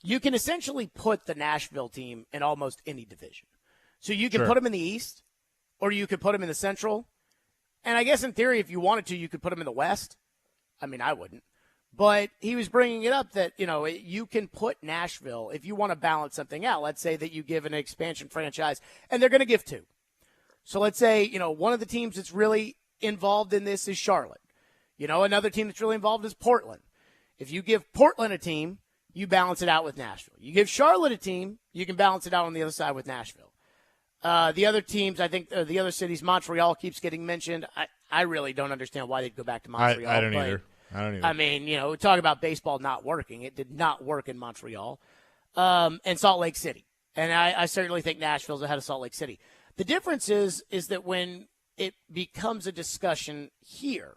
you can essentially put the Nashville team in almost any division. So you can put them in the East, or you could put them in the Central. And I guess in theory, if you wanted to, you could put them in the West. I mean, I wouldn't. But he was bringing it up that, you can put Nashville, if you want to balance something out. Let's say that you give an expansion franchise, and they're going to give two. So let's say, one of the teams that's really involved in this is Charlotte. Another team that's really involved is Portland. If you give Portland a team, you balance it out with Nashville. You give Charlotte a team, you can balance it out on the other side with Nashville. The other teams, I think, the other cities, Montreal keeps getting mentioned. I really don't understand why they'd go back to Montreal. I don't either. I mean, we talk about baseball not working. It did not work in Montreal and Salt Lake City. And I certainly think Nashville's ahead of Salt Lake City. The difference is that when it becomes a discussion here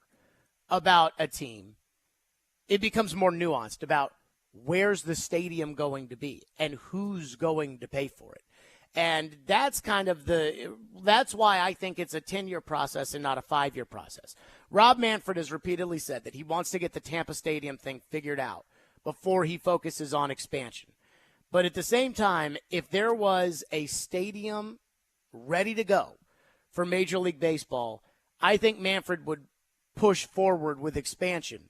about a team, it becomes more nuanced about where's the stadium going to be and who's going to pay for it. And that's that's why I think it's a 10-year process and not a 5-year process. Rob Manfred has repeatedly said that he wants to get the Tampa Stadium thing figured out before he focuses on expansion. But at the same time, if there was a stadium ready to go for Major League Baseball, I think Manfred would push forward with expansion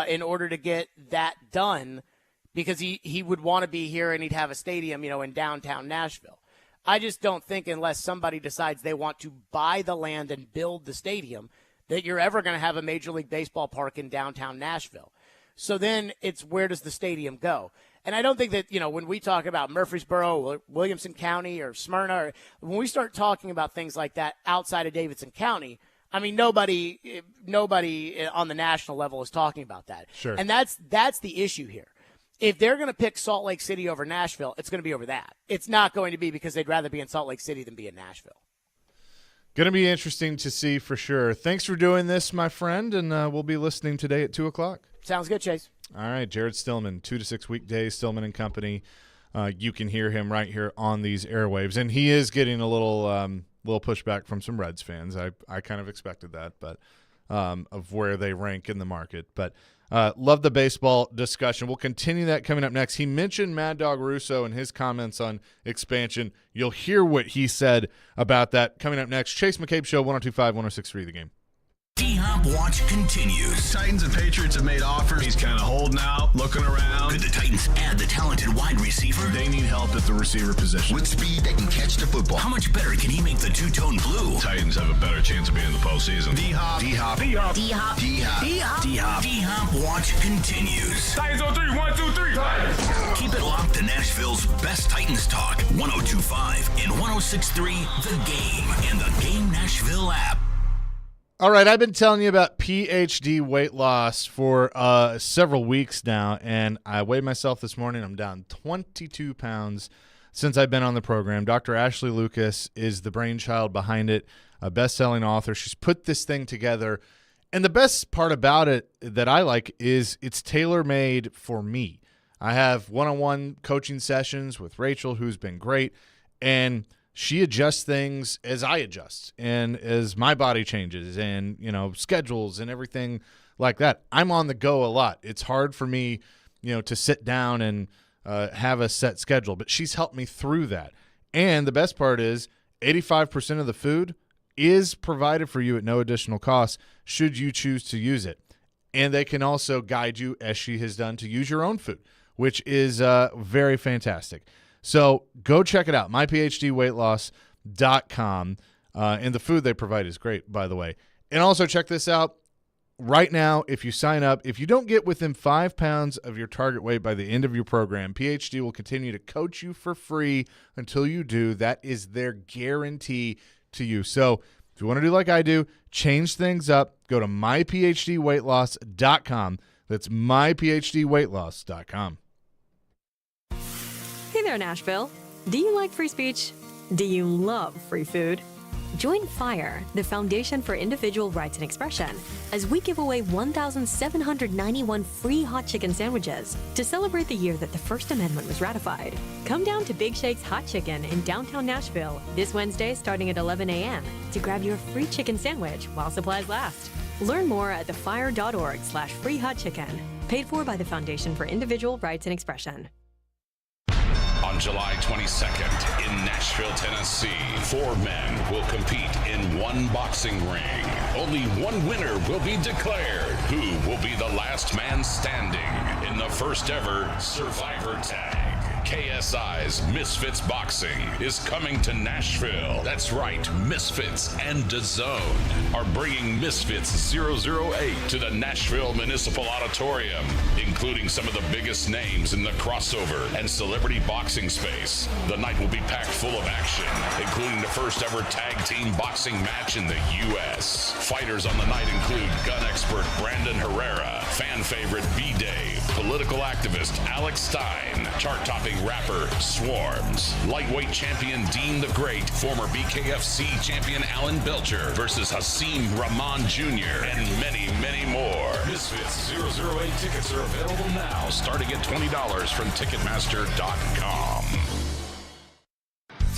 in order to get that done, because he would want to be here and he'd have a stadium, in downtown Nashville. I just don't think, unless somebody decides they want to buy the land and build the stadium, that you're ever going to have a Major League Baseball park in downtown Nashville. So then it's, where does the stadium go? And I don't think that, when we talk about Murfreesboro or Williamson County or Smyrna, or when we start talking about things like that outside of Davidson County, I mean, nobody on the national level is talking about that. Sure. And that's the issue here. If they're going to pick Salt Lake City over Nashville, it's going to be over that. It's not going to be because they'd rather be in Salt Lake City than be in Nashville. Going to be interesting to see for sure. Thanks for doing this, my friend, and we'll be listening today at 2 o'clock. Sounds good, Chase. All right, Jared Stillman, 2 to 6 weekdays, Stillman and Company. You can hear him right here on these airwaves, and he is getting a little pushback from some Reds fans. I kind of expected that, but of where they rank in the market. But love the baseball discussion. We'll continue that coming up next. He mentioned Mad Dog Russo and his comments on expansion. You'll hear what he said about that coming up next. Chase McCabe Show, 102.5, 106.3 The Game. D-Hop Watch continues. Titans and Patriots have made offers. He's kind of holding out, looking around. Could the Titans add the talented wide receiver? They need help at the receiver position. With speed that can catch the football. How much better can he make the two-tone blue? Titans have a better chance of being in the postseason. D-Hop. D-Hop. D-Hop. D-Hop. D-Hop. D-Hop. D-Hop. D-Hop Watch continues. Titans on 3, 1, 2, 3. Titans. Keep it locked to Nashville's best Titans talk. 102.5 and 106.3 The Game and the Game Nashville app. All right, I've been telling you about PhD weight loss for several weeks now, and I weighed myself this morning. I'm down 22 pounds since I've been on the program. Dr. Ashley Lucas is the brainchild behind it, a best-selling author. She's put this thing together, and the best part about it that I like is it's tailor-made for me. I have one-on-one coaching sessions with Rachel, who's been great, and she adjusts things as I adjust and as my body changes and, schedules and everything like that. I'm on the go a lot. It's hard for me, to sit down and have a set schedule, but she's helped me through that. And the best part is 85% of the food is provided for you at no additional cost should you choose to use it. And they can also guide you, as she has done, to use your own food. which is very fantastic. So go check it out, myphdweightloss.com. And the food they provide is great, by the way. And also check this out. Right now, if you sign up, if you don't get within 5 pounds of your target weight by the end of your program, PhD will continue to coach you for free until you do. That is their guarantee to you. So if you want to do like I do, change things up, go to myphdweightloss.com. That's myphdweightloss.com. Hey there, Nashville. Do you like free speech? Do you love free food? Join FIRE, the Foundation for Individual Rights and Expression, as we give away 1,791 free hot chicken sandwiches to celebrate the year that the First Amendment was ratified. Come down to Big Shake's Hot Chicken in downtown Nashville this Wednesday starting at 11 a.m. to grab your free chicken sandwich while supplies last. Learn more at thefire.org/free hot chicken. Paid for by the Foundation for Individual Rights and Expression. On July 22nd in Nashville, Tennessee, 4 men will compete in one boxing ring. Only one winner will be declared. Who will be the last man standing in the first ever Survivor Tag? KSI's Misfits Boxing is coming to Nashville. That's right, Misfits and DAZN are bringing Misfits 008 to the Nashville Municipal Auditorium, including some of the biggest names in the crossover and celebrity boxing space. The night will be packed full of action, including the first ever tag team boxing match in the U.S. Fighters on the night include gun expert Brandon Herrera, fan favorite B-Dave, political activist Alex Stein, chart-topping rapper Swarms, lightweight champion Dean the Great, former BKFC champion Alan Belcher versus Hasim Rahman Jr., and many, many more. Misfits 008 tickets are available now, starting at $20 from Ticketmaster.com.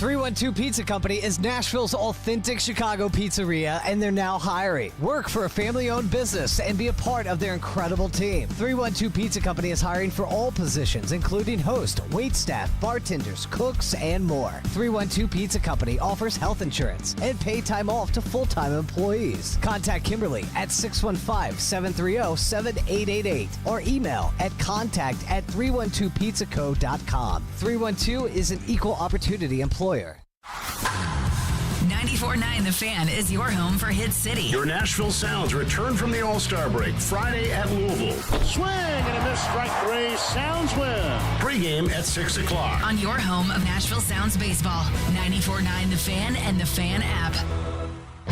312 Pizza Company is Nashville's authentic Chicago pizzeria, and they're now hiring. Work for a family-owned business and be a part of their incredible team. 312 Pizza Company is hiring for all positions, including host, waitstaff, bartenders, cooks, and more. 312 Pizza Company offers health insurance and paid time off to full-time employees. Contact Kimberly at 615-730-7888 or email at contact@312pizzaco.com. 312 is an equal opportunity employer. 94.9 The Fan is your home for Hit City. Your Nashville Sounds return from the All-Star break Friday at Louisville. Swing and a miss, strike 3. Sounds win. Pre-game at 6 o'clock. On your home of Nashville Sounds baseball. 94.9 The Fan and The Fan app.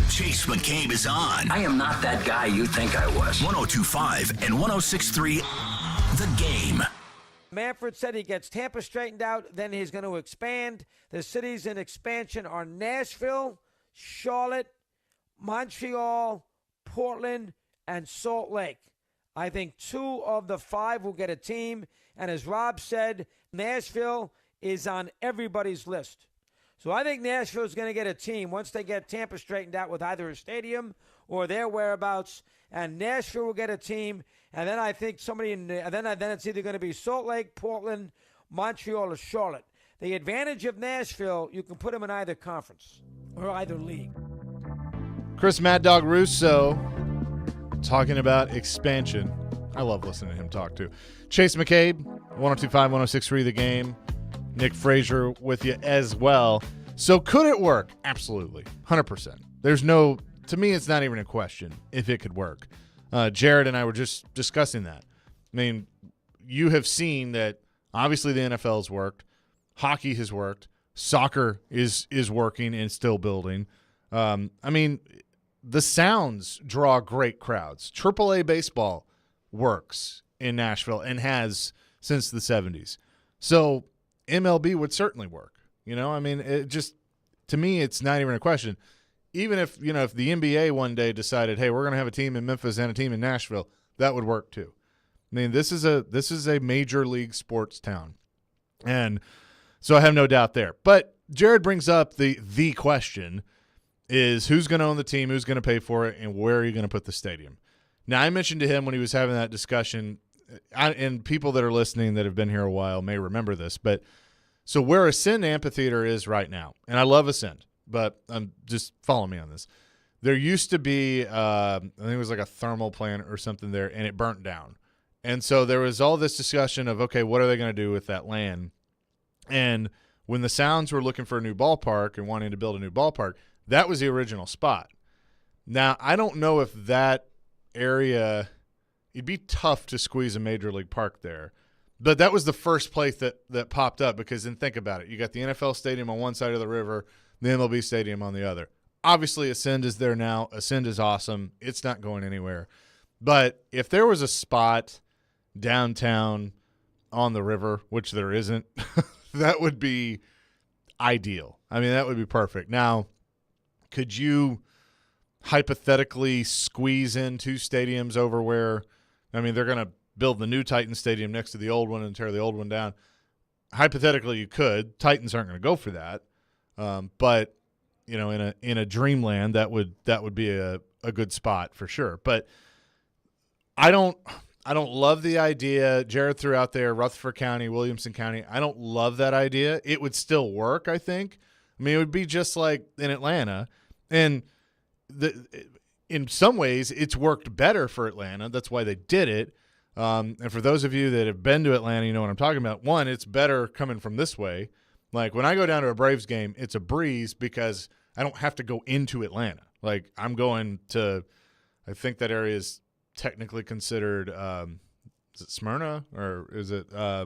Chase McCabe is on. I am not that guy you think I was. 102.5 and 106.3 The Game. Manfred said he gets Tampa straightened out, then he's going to expand. The cities in expansion are Nashville, Charlotte, Montreal, Portland, and Salt Lake. I think 2 of the 5 will get a team. And as Rob said, Nashville is on everybody's list. So I think Nashville is going to get a team once they get Tampa straightened out with either a stadium or their whereabouts. And Nashville will get a team. And then I think then it's either going to be Salt Lake, Portland, Montreal, or Charlotte. The advantage of Nashville, you can put them in either conference or either league. Chris Mad Dog Russo talking about expansion. I love listening to him talk too. Chase McCabe, 102.5, 106.3 The Game. Nick Frazier with you as well. So could it work? Absolutely. 100%. To me, it's not even a question if it could work. Jared and I were just discussing that. I mean, you have seen that obviously the NFL has worked. Hockey has worked. Soccer is working and still building. I mean, the Sounds draw great crowds. AAA baseball works in Nashville and has since the 70s. So MLB would certainly work. You know, I mean, it just, to me, it's not even a question. Even if, if the NBA one day decided, hey, we're going to have a team in Memphis and a team in Nashville, that would work too. I mean, this is a major league sports town. And so I have no doubt there. But Jared brings up the question is who's going to own the team, who's going to pay for it, and where are you going to put the stadium? Now, I mentioned to him when he was having that discussion, and people that are listening that have been here a while may remember this, but so where Ascend Amphitheater is right now, and I love Ascend, but just follow me on this. There used to be, I think it was like a thermal plant or something there, and it burnt down. And so there was all this discussion of, okay, what are they going to do with that land? And when the Sounds were looking for a new ballpark and wanting to build a new ballpark, that was the original spot. Now, I don't know if that area – it'd be tough to squeeze a major league park there. But that was the first place that popped up because then think about it. You got the NFL stadium on one side of the river, the MLB stadium on the other. Obviously, Ascend is there now. Ascend is awesome. It's not going anywhere. But if there was a spot downtown on the river, which there isn't, that would be ideal. I mean, that would be perfect. Now, could you hypothetically squeeze in two stadiums over where, I mean, they're going to build the new Titan Stadium next to the old one and tear the old one down. Hypothetically, you could. Titans aren't going to go for that, but you know, in a dreamland, that would be a good spot for sure. But I don't love the idea. Jared threw out there Rutherford County, Williamson County. I don't love that idea. It would still work, I think. I mean, it would be just like in Atlanta, and in some ways, it's worked better for Atlanta. That's why they did it. And for those of you that have been to Atlanta, you know what I'm talking about. One, it's better coming from this way. Like when I go down to a Braves game, it's a breeze because I don't have to go into Atlanta. Like I'm going to, I think that area is technically considered, is it Smyrna or is it, I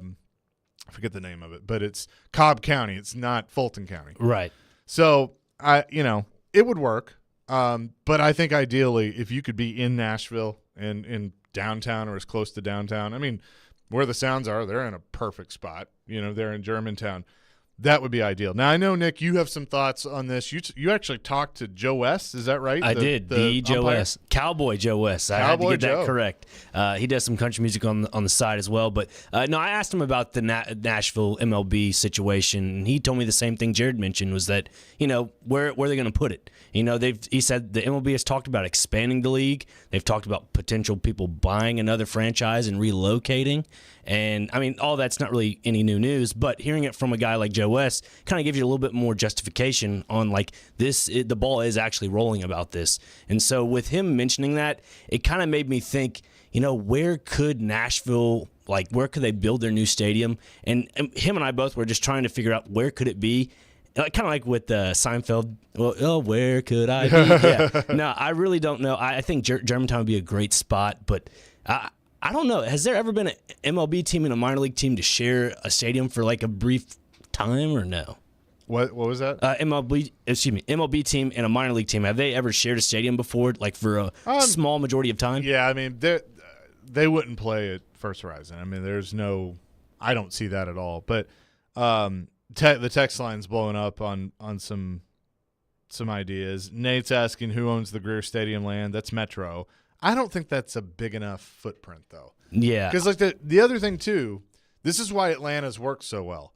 forget the name of it, but it's Cobb County. It's not Fulton County. Right. So it would work. But I think ideally if you could be in Nashville and in downtown or as close to downtown. I mean, where the Sounds are, they're in a perfect spot. You know, they're in Germantown. That would be ideal. Now, I know, Nick, you have some thoughts on this. You actually talked to Joe West. Is that right? I did. The Joe umpire? West. Cowboy Joe West. I had to get that correct. He does some country music on the side as well. But, no, I asked him about the Nashville MLB situation, and he told me the same thing Jared mentioned was that, you know, where are they going to put it? You know, he said the MLB has talked about expanding the league. They've talked about potential people buying another franchise and relocating. And, I mean, all that's not really any new news, but hearing it from a guy like Joe West kind of gives you a little bit more justification on, like, the ball is actually rolling about this. And so with him mentioning that, it kind of made me think, you know, where could Nashville, like, where could they build their new stadium? And him and I both were just trying to figure out where could it be. Kind of like with Seinfeld, well, where could I be? Yeah. No, I really don't know. I think Germantown would be a great spot, but I don't know. Has there ever been an MLB team and a minor league team to share a stadium for like a brief time or no? What was that? MLB team and a minor league team. Have they ever shared a stadium before, like for a small majority of time? Yeah, I mean, they wouldn't play at First Horizon. I mean, I don't see that at all. But the text line's blowing up on some ideas. Nate's asking who owns the Greer Stadium land. That's Metro. I don't think that's a big enough footprint, though. Yeah. Because like the other thing, too, this is why Atlanta's worked so well.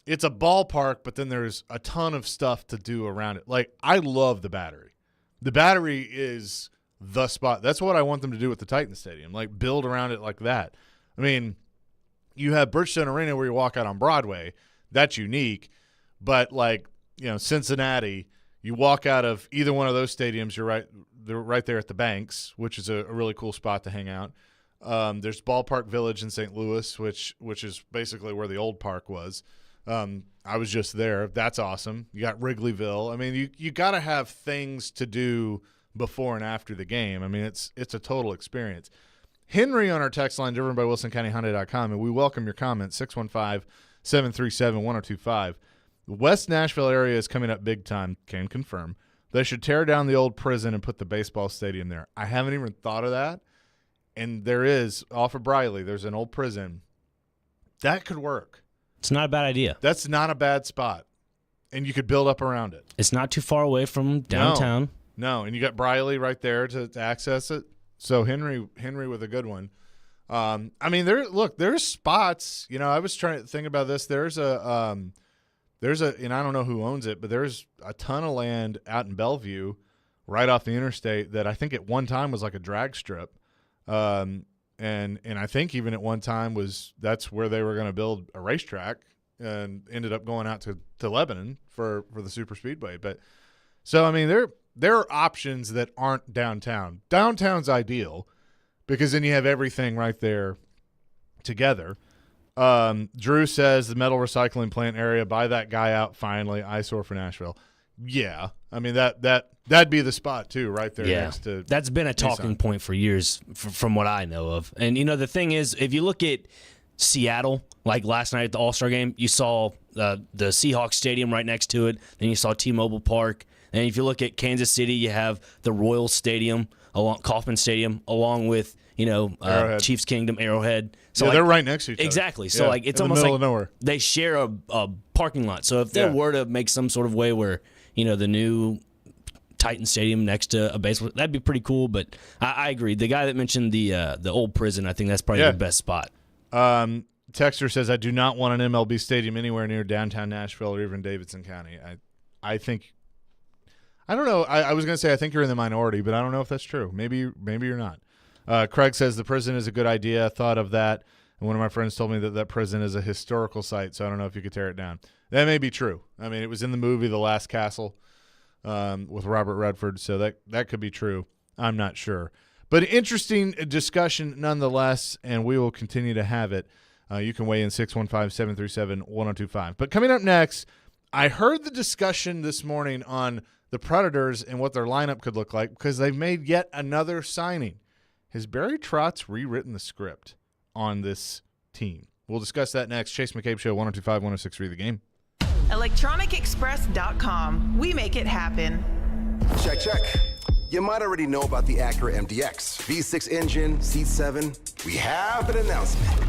It's a ballpark, but then there's a ton of stuff to do around it. Like, I love the Battery. The Battery is the spot. That's what I want them to do with the Titan Stadium, like build around it like that. I mean, you have Bridgestone Arena where you walk out on Broadway. That's unique. But, like, you know, Cincinnati, you walk out of either one of those stadiums, they're right there at the Banks, which is a really cool spot to hang out. There's Ballpark Village in St. Louis, which is basically where the old park was. I was just there. That's awesome. You got Wrigleyville. I mean, you got to have things to do before and after the game. I mean, it's a total experience. Henry on our text line, driven by WilsonCountyHyundai.com, and we welcome your comments, 615-737-1025. The West Nashville area is coming up big time, can confirm. They should tear down the old prison and put the baseball stadium there. I haven't even thought of that. And there is, off of Briley, there's an old prison. That could work. It's not a bad idea. That's not a bad spot. And you could build up around it. It's not too far away from downtown. No. And you got Briley right there to access it. So Henry with a good one. I mean, there's spots. You know, I was trying to think about this. There's a and I don't know who owns it, but there's a ton of land out in Bellevue right off the interstate that I think at one time was like a drag strip. And I think even at one time that's where they were going to build a racetrack and ended up going out to Lebanon for the super speedway. But so, I mean, there are options that aren't downtown. Downtown's ideal, because then you have everything right there together. Drew says the metal recycling plant area, buy that guy out finally, eyesore for Nashville. Yeah, I mean that'd be the spot too, right there next to. That's been a talking point for years, from what I know of. And the thing is, if you look at Seattle, like last night at the All-Star game, you saw the Seahawks Stadium right next to it. Then you saw T-Mobile Park. And if you look at Kansas City, you have the Royal Stadium, Kauffman Stadium, along with Chiefs Kingdom, Arrowhead. So they're right next to each other. Exactly. So it's almost middle like of nowhere. They share a parking lot. So if they were to make some sort of way where the new Titan Stadium next to a baseball, that'd be pretty cool. But I agree. The guy that mentioned the old prison, I think that's probably the best spot. Texter says, I do not want an MLB stadium anywhere near downtown Nashville or even Davidson County. I think – I don't know. I was going to say I think you're in the minority, but I don't know if that's true. Maybe you're not. Craig says the prison is a good idea. I thought of that, and one of my friends told me that prison is a historical site, so I don't know if you could tear it down. That may be true. I mean, it was in the movie The Last Castle with Robert Redford, so that could be true. I'm not sure. But interesting discussion nonetheless, and we will continue to have it. You can weigh in 615-737-1025. But coming up next, I heard the discussion this morning on the Predators and what their lineup could look like because they've made yet another signing. Has Barry Trotz rewritten the script on this team? We'll discuss that next. Chase McCabe Show, 102.5, 106.3 The Game. ElectronicExpress.com. We make it happen. Check. You might already know about the Acura MDX. V6 engine, seat 7. We have an announcement.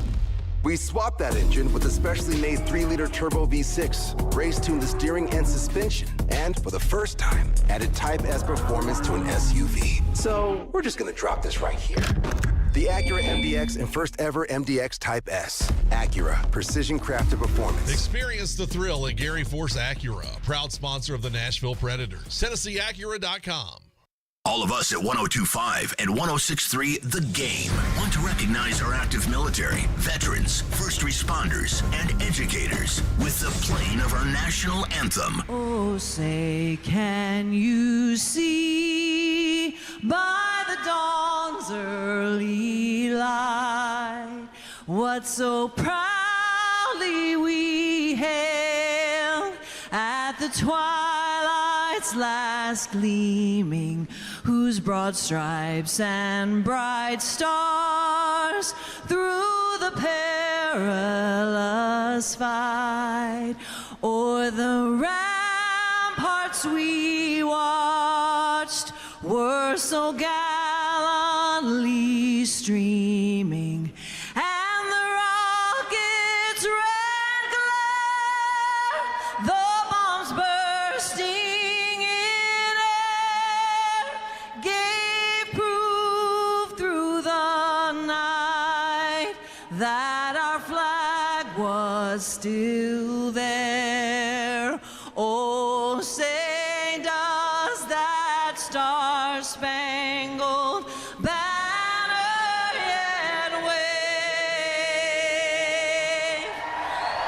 We swapped that engine with a specially made 3-liter turbo V6, race-tuned the steering and suspension, and for the first time, added Type S performance to an SUV. So we're just gonna drop this right here. The Acura MDX and first ever MDX Type S. Acura, precision crafted performance. Experience the thrill at Gary Force Acura, proud sponsor of the Nashville Predators. TennesseeAcura.com. All of us at 102.5 and 106.3 The Game want to recognize our active military, veterans, first responders, and educators with the playing of our national anthem. Oh, say, can you see by the dawn's early light what so proudly we hailed at the twilight's last gleaming, whose broad stripes and bright stars through the perilous fight o'er the ramparts we watched were so gallantly streaming, and the rockets' red glare, the bombs bursting in air, gave proof through the night that our flag was still there. Oh, say does that star-spangled banner yet wave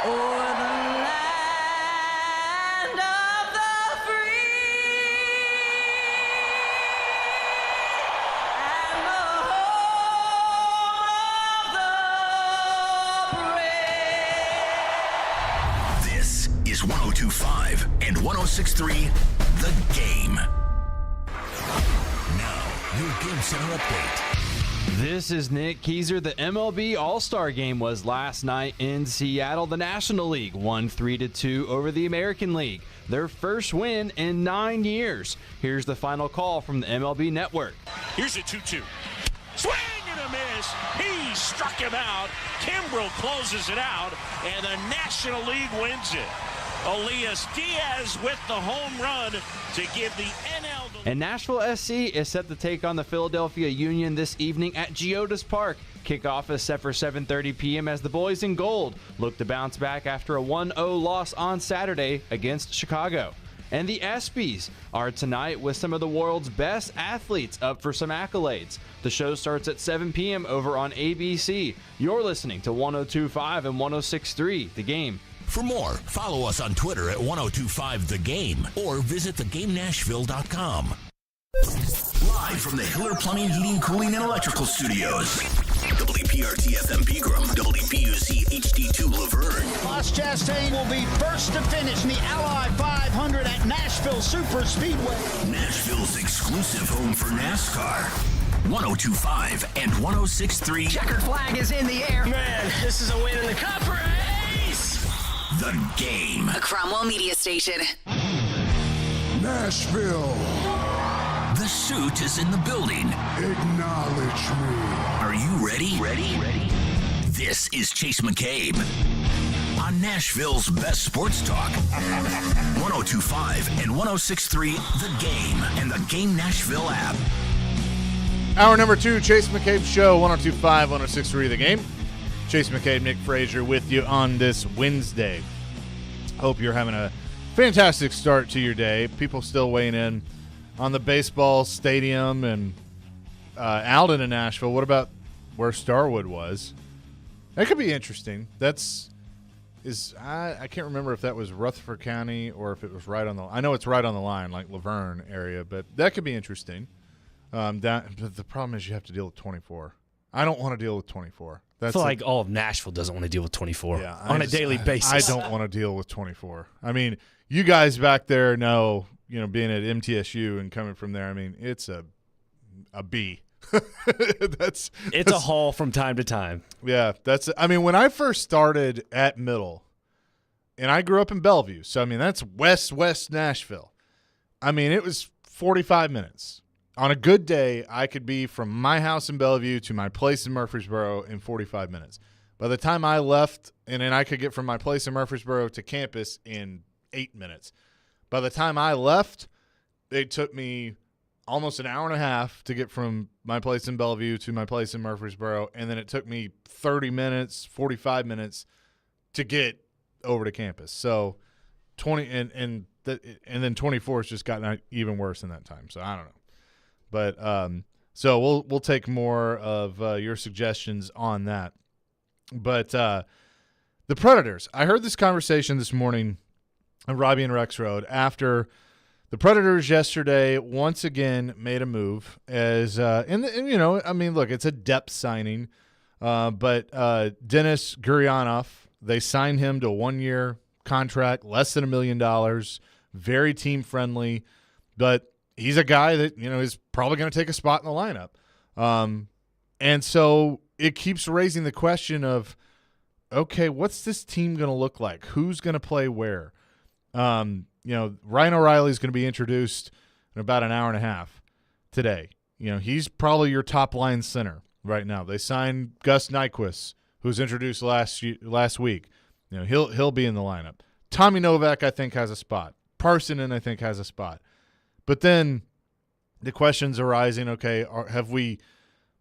o'er the land of the free and the home of the brave? This is 102.5 and 106.3 The Game. Now, your Game Center update. This is Nick Keyser. The MLB All-Star Game was last night in Seattle. The National League won 3-2 over the American League, their first win in 9 years. Here's the final call from the MLB Network. Here's a 2-2. Swing and a miss. He struck him out. Kimbrel closes it out, and the National League wins it. Elias Diaz with the home run to give the NL. And Nashville SC is set to take on the Philadelphia Union this evening at Geodis Park. Kickoff is set for 7:30 p.m. as the boys in gold look to bounce back after a 1-0 loss on Saturday against Chicago. And the ESPYs are tonight with some of the world's best athletes up for some accolades. The show starts at 7 p.m. over on ABC. You're listening to 102.5 and 106.3 The Game. For more, follow us on Twitter at 1025 The Game or visit thegamenashville.com. Live from the Hiller Plumbing, Heating, Cooling, and Electrical Studios. WPRT FM Pegram, WPUC HD2 Laverne. Ross Chastain will be first to finish in the Ally 500 at Nashville Super Speedway. Nashville's exclusive home for NASCAR. 102.5 and 106.3. Checkered flag is in the air. Man, this is a win in the cup race. The Game. A Cromwell media station. Nashville. The suit is in the building. Acknowledge me. Are you ready? Ready? This is Chase McCabe on Nashville's best sports talk. 102.5 and 106.3 The Game and the Game Nashville app. Hour number 2, Chase McCabe Show, 102.5, 106.3 The Game. Chase McCabe, Nick Frazier with you on this Wednesday. Hope you're having a fantastic start to your day. People still weighing in on the baseball stadium and Alden in Nashville. What about where Starwood was? That could be interesting. I can't remember if that was Rutherford County or if it was right on the. I know it's right on the line, like Laverne area, but that could be interesting. But the problem is you have to deal with 24. I don't want to deal with 24. I feel like all of Nashville doesn't want to deal with 24 on a daily basis. I don't want to deal with 24. I mean, you guys back there know, being at MTSU and coming from there, I mean, it's a B. It's a haul from time to time. Yeah, when I first started at middle, and I grew up in Bellevue, so, that's west Nashville. It was 45 minutes. On a good day, I could be from my house in Bellevue to my place in Murfreesboro in 45 minutes. By the time I left, and then I could get from my place in Murfreesboro to campus in 8 minutes. By the time I left, it took me almost an hour and a half to get from my place in Bellevue to my place in Murfreesboro, and then it took me 30 minutes, 45 minutes to get over to campus. So 20 and then 24 has just gotten even worse in that time. So I don't know. But so we'll take more of your suggestions on that. But the Predators, I heard this conversation this morning on Robbie and Rex Road after the Predators yesterday once again made a move as look, it's a depth signing, but Denis Gurianov, they signed him to a 1-year contract, less than $1 million, very team friendly, but he's a guy that, is probably going to take a spot in the lineup. And so it keeps raising the question of, okay, what's this team going to look like? Who's going to play where? Ryan O'Reilly's going to be introduced in about an hour and a half today. He's probably your top line center right now. They signed Gus Nyquist, who's introduced last week. He'll be in the lineup. Tommy Novak, I think, has a spot. Parsonen, I think, has a spot. But then the questions arising, okay, have we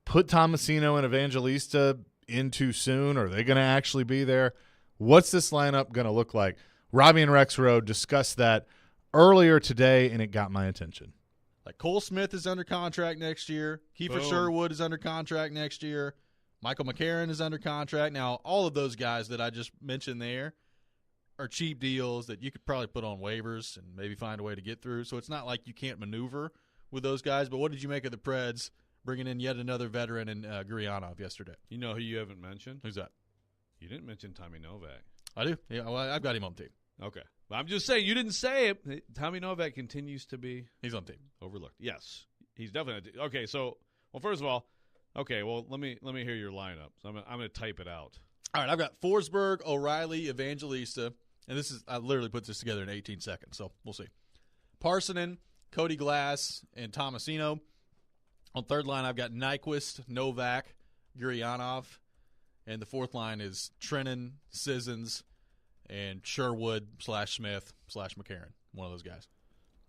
put Tomasino and Evangelista in too soon? Are they going to actually be there? What's this lineup going to look like? Robbie and Rex Road discussed that earlier today, and it got my attention. Like Cole Smith is under contract next year. Kiefer Sherwood is under contract next year. Michael McCarron is under contract. Now, all of those guys that I just mentioned there are cheap deals that you could probably put on waivers and maybe find a way to get through. So it's not like you can't maneuver with those guys. But what did you make of the Preds bringing in yet another veteran in Gurianov yesterday? You know who you haven't mentioned? Who's that? You didn't mention Tommy Novak. I do. Yeah, well, I've got him on the team. Okay. But I'm just saying, you didn't say it. Tommy Novak continues to be He's on the team. Overlooked. Yes. He's definitely okay, so first of all, let me hear your lineup. So I'm gonna type it out. All right, I've got Forsberg, O'Reilly, Evangelista, and I literally put this together in 18 seconds, so we'll see. Parsonen, Cody Glass, and Tomasino. On third line, I've got Nyquist, Novak, Gurianov, and the fourth line is Trennan, Sissons, and Sherwood/Smith/McCarron, one of those guys.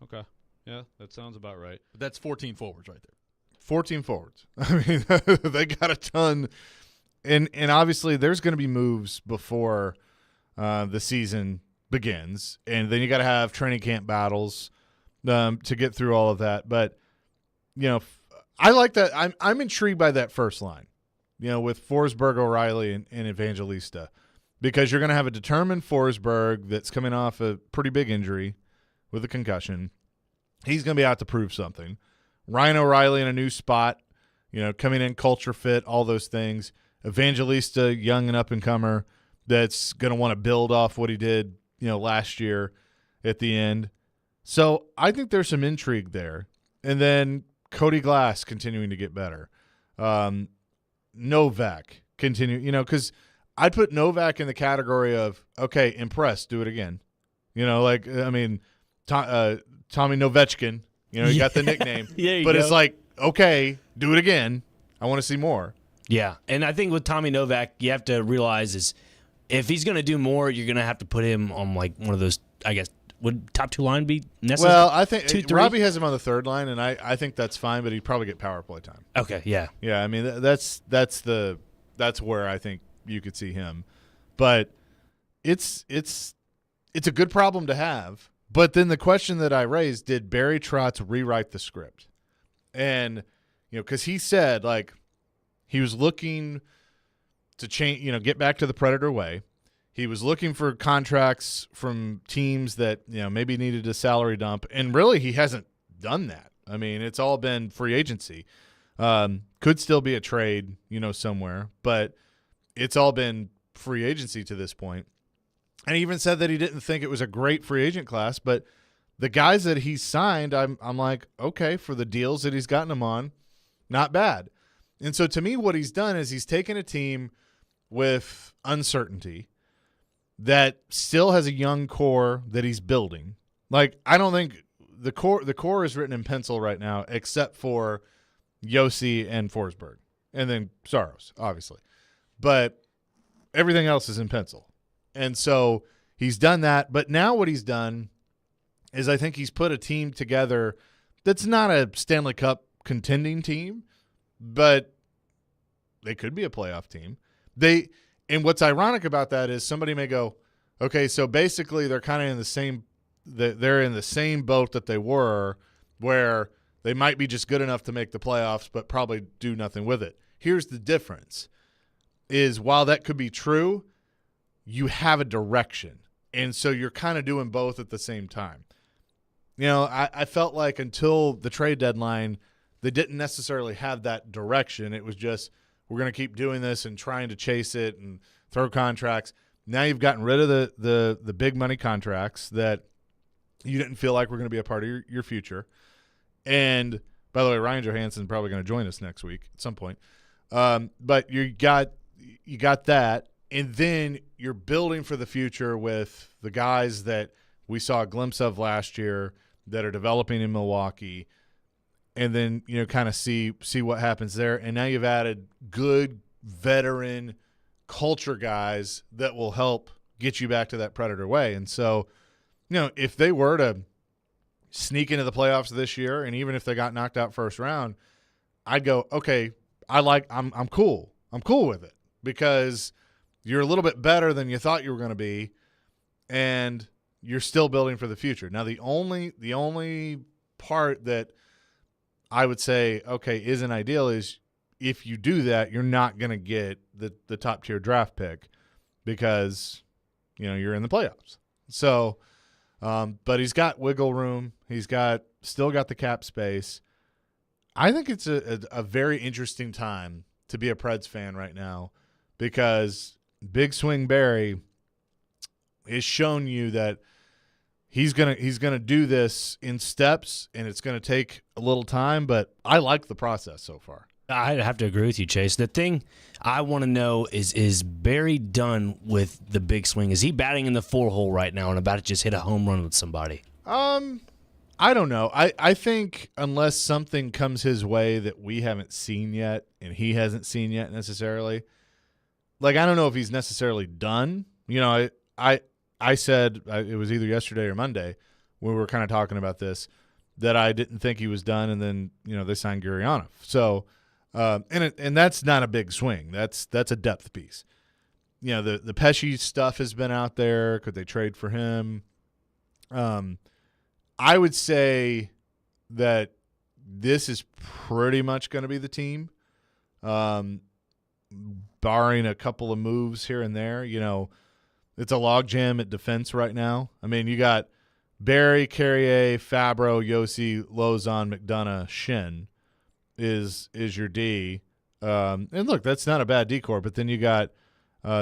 Okay. Yeah, that sounds about right. But that's 14 forwards right there. 14 forwards. They got a ton. And obviously there's going to be moves before the season begins. And then you got to have training camp battles to get through all of that. But, I like that. I'm intrigued by that first line, with Forsberg, O'Reilly, and Evangelista. Because you're going to have a determined Forsberg that's coming off a pretty big injury with a concussion. He's going to be out to prove something. Ryan O'Reilly in a new spot, coming in, culture fit, all those things. Evangelista, young and up-and-comer, that's going to want to build off what he did, last year at the end. So I think there's some intrigue there. And then Cody Glass continuing to get better. Novak continue, because I'd put Novak in the category of, okay, impressed, do it again. Tommy Novechkin, he got the nickname. But it's like, okay, do it again. I want to see more. Yeah, and I think with Tommy Novak, you have to realize is if he's going to do more, you're going to have to put him on like one of those, I guess, would top two line be necessary? Well, I think 2-3? Robbie has him on the third line, and I think that's fine, but he'd probably get power play time. Okay, yeah. Yeah, I mean, that's where I think you could see him. But it's a good problem to have. But then the question that I raised, did Barry Trotz rewrite the script? And, because he said, like, he was looking to change, get back to the Predator way. He was looking for contracts from teams that, maybe needed a salary dump. And really, he hasn't done that. I mean, it's all been free agency. Could still be a trade, somewhere. But it's all been free agency to this point. And he even said that he didn't think it was a great free agent class. But the guys that he's signed, I'm like, okay, for the deals that he's gotten them on, not bad. And so to me, what he's done is he's taken a team with uncertainty that still has a young core that he's building. Like, I don't think the core is written in pencil right now, except for Yossi and Forsberg, and then Saros, obviously. But everything else is in pencil. And so he's done that. But now what he's done is I think he's put a team together that's not a Stanley Cup contending team, but they could be a playoff team. And what's ironic about that is somebody may go, okay, so basically they're kind of in the same boat that they were, where they might be just good enough to make the playoffs but probably do nothing with it. Here's the difference is while that could be true, you have a direction. And so you're kind of doing both at the same time. I felt like until the trade deadline, they didn't necessarily have that direction. It was just, we're going to keep doing this and trying to chase it and throw contracts. Now you've gotten rid of the big money contracts that you didn't feel like were going to be a part of your future. And by the way, Ryan Johansson's probably going to join us next week at some point. But you got that, and then you're building for the future with the guys that we saw a glimpse of last year that are developing in Milwaukee. And then, kind of see what happens there. And now you've added good veteran culture guys that will help get you back to that Predator way. And so, if they were to sneak into the playoffs this year, and even if they got knocked out first round, I'd go, okay, I'm cool. I'm cool with it because you're a little bit better than you thought you were going to be, and you're still building for the future. Now, the only part that I would say, okay, isn't ideal is if you do that, you're not going to get the top tier draft pick because, you're in the playoffs. So, but he's got wiggle room. He's still got the cap space. I think it's a very interesting time to be a Preds fan right now because Big Swing Barry has shown you that he's gonna do this in steps, and it's gonna take a little time. But I like the process so far. I have to agree with you, Chase. The thing I want to know is Barry done with the big swing? Is he batting in the 4-hole right now and about to just hit a home run with somebody? I don't know. I think unless something comes his way that we haven't seen yet and he hasn't seen yet necessarily, like I don't know if he's necessarily done. I said it was either yesterday or Monday when we were kind of talking about this that I didn't think he was done, and then they signed Gurianov. So and that's not a big swing. That's a depth piece. The Pesci stuff has been out there. Could they trade for him? I would say that this is pretty much going to be the team, barring a couple of moves here and there. It's a logjam at defense right now. I mean, you got Barry, Carrier, Fabro, Yossi, Lozon, McDonough, Shin is your D. And look, that's not a bad D corps, but then you got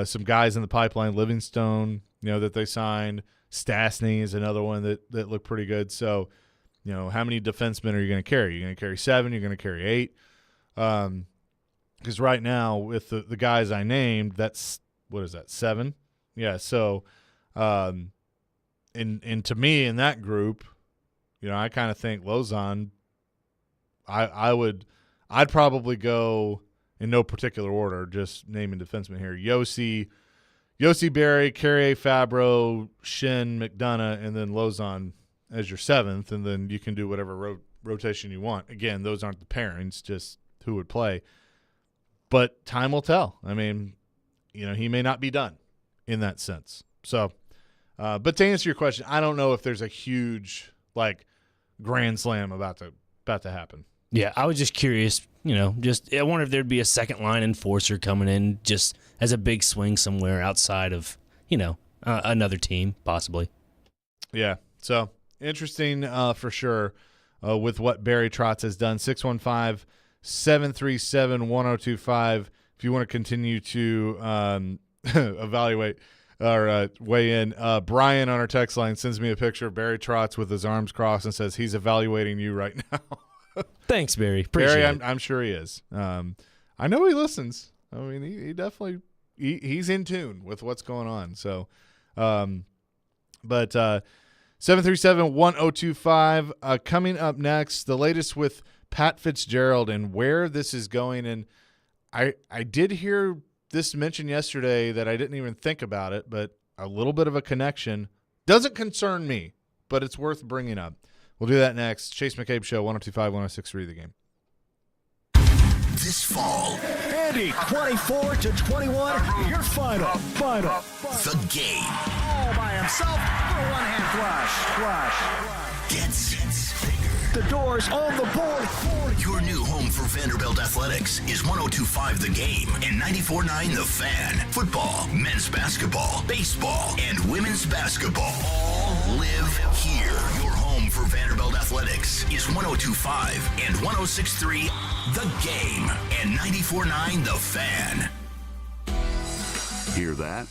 some guys in the pipeline, Livingstone, that they signed. Stastny is another one that looked pretty good. So, how many defensemen are you going to carry? You're going to carry 7, you're going to carry 8. Because right now, with the guys I named, that's, what is that, 7? Yeah, so and to me in that group, I kind of think Lozon, I'd probably go in no particular order, just naming defensemen here. Yossi, Barry, Carrier, Fabro, Shin, McDonough, and then Lozon as your 7th, and then you can do whatever rotation you want. Again, those aren't the pairings, just who would play. But time will tell. I mean, he may not be done in that sense. So, but to answer your question, I don't know if there's a huge grand slam about to happen. Yeah, I was just curious. I wonder if there'd be a second line enforcer coming in just as a big swing somewhere outside of another team possibly. Yeah, so interesting for sure with what Barry Trotz has done. 615-737-1025. If you want to continue to evaluate or weigh in, Brian on our text line sends me a picture of Barry Trotz with his arms crossed and says he's evaluating you right now. Thanks, Barry. Appreciate Barry, it. I'm sure he is. I know he listens. I mean, he definitely he's in tune with what's going on. So, but 737-1025 coming up next. The latest with Pat Fitzgerald and where this is going. And I did hear this mentioned yesterday that I didn't even think about it, but a little bit of a connection. Doesn't concern me, but it's worth bringing up. We'll do that next. Chase McCabe Show, 102.5, 106.3 The Game. This fall, Andy, 24-21, your final. The Game. All by himself for a one-hand flush. Gets bigger. The doors on the board. Your new home for Vanderbilt Athletics is 102.5 The Game and 94.9 The Fan. Football, men's basketball, baseball, and women's basketball all live here. Your home for Vanderbilt Athletics is 102.5 and 106.3 The Game and 94.9 The Fan. Hear that?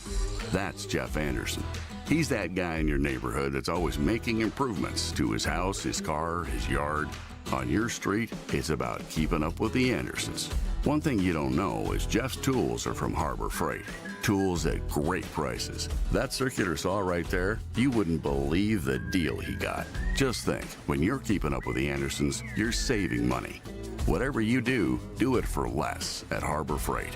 That's Jeff Anderson. He's that guy in your neighborhood that's always making improvements to his house, his car, his yard. On your street, it's about keeping up with the Andersons. One thing you don't know is Jeff's tools are from Harbor Freight. Tools at great prices. That circular saw right there, you wouldn't believe the deal he got. Just think, when you're keeping up with the Andersons, you're saving money. Whatever you do it for less at Harbor Freight.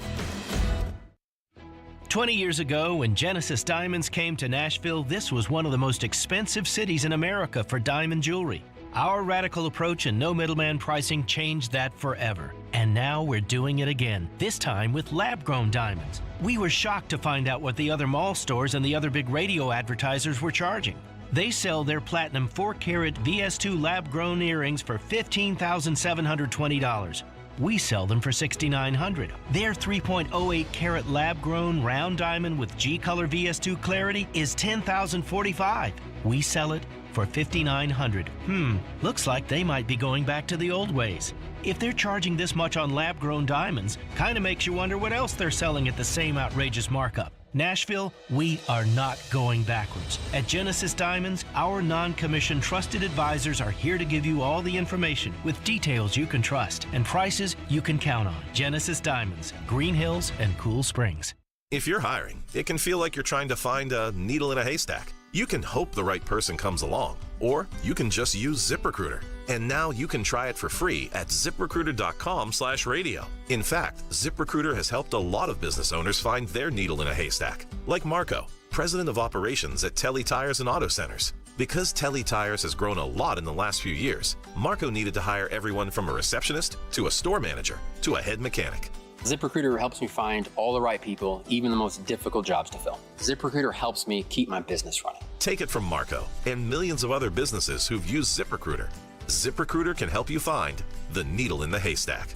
20 years ago, when Genesis Diamonds came to Nashville, this was one of the most expensive cities in America for diamond jewelry. Our radical approach and no middleman pricing changed that forever. And now we're doing it again, this time with lab-grown diamonds. We were shocked to find out what the other mall stores and the other big radio advertisers were charging. They sell their platinum 4-carat VS2 lab-grown earrings for $15,720. We sell them for $6,900. Their 3.08 carat lab-grown round diamond with G-Color VS2 clarity is $10,045. We sell it for $5,900. Looks like they might be going back to the old ways. If they're charging this much on lab-grown diamonds, kind of makes you wonder what else they're selling at the same outrageous markup. Nashville, we are not going backwards. At Genesis Diamonds, our non-commissioned trusted advisors are here to give you all the information with details you can trust and prices you can count on. Genesis Diamonds, Green Hills and Cool Springs. If you're hiring, it can feel like you're trying to find a needle in a haystack. You can hope the right person comes along, or you can just use ZipRecruiter. And now you can try it for free at ZipRecruiter.com/radio. In fact, ZipRecruiter has helped a lot of business owners find their needle in a haystack, like Marco, president of operations at Telly Tires and Auto Centers. Because Telly Tires has grown a lot in the last few years, Marco needed to hire everyone from a receptionist to a store manager to a head mechanic. ZipRecruiter helps me find all the right people, even the most difficult jobs to fill. ZipRecruiter helps me keep my business running. Take it from Marco and millions of other businesses who've used ZipRecruiter. ZipRecruiter can help you find the needle in the haystack.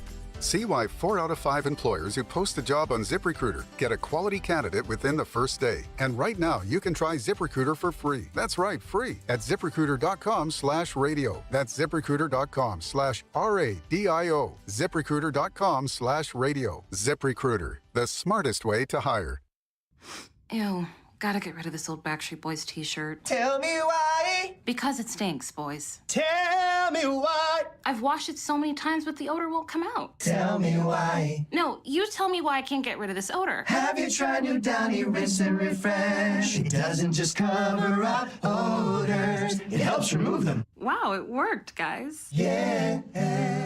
See why 4 out of 5 employers who post a job on ZipRecruiter get a quality candidate within the first day. And right now, you can try ZipRecruiter for free. That's right, free at ZipRecruiter.com/radio. That's ZipRecruiter.com/RADIO. ZipRecruiter.com/radio. ZipRecruiter, the smartest way to hire. Ew, gotta get rid of this old Backstreet Boys t-shirt. Tell me why. Because it stinks, boys. Tell me why. I've washed it so many times, but the odor won't come out. Tell me why. No, you tell me why I can't get rid of this odor. Have you tried new Downy Rinse and Refresh? It doesn't just cover up odors, it helps remove them. Wow, it worked, guys. Yeah.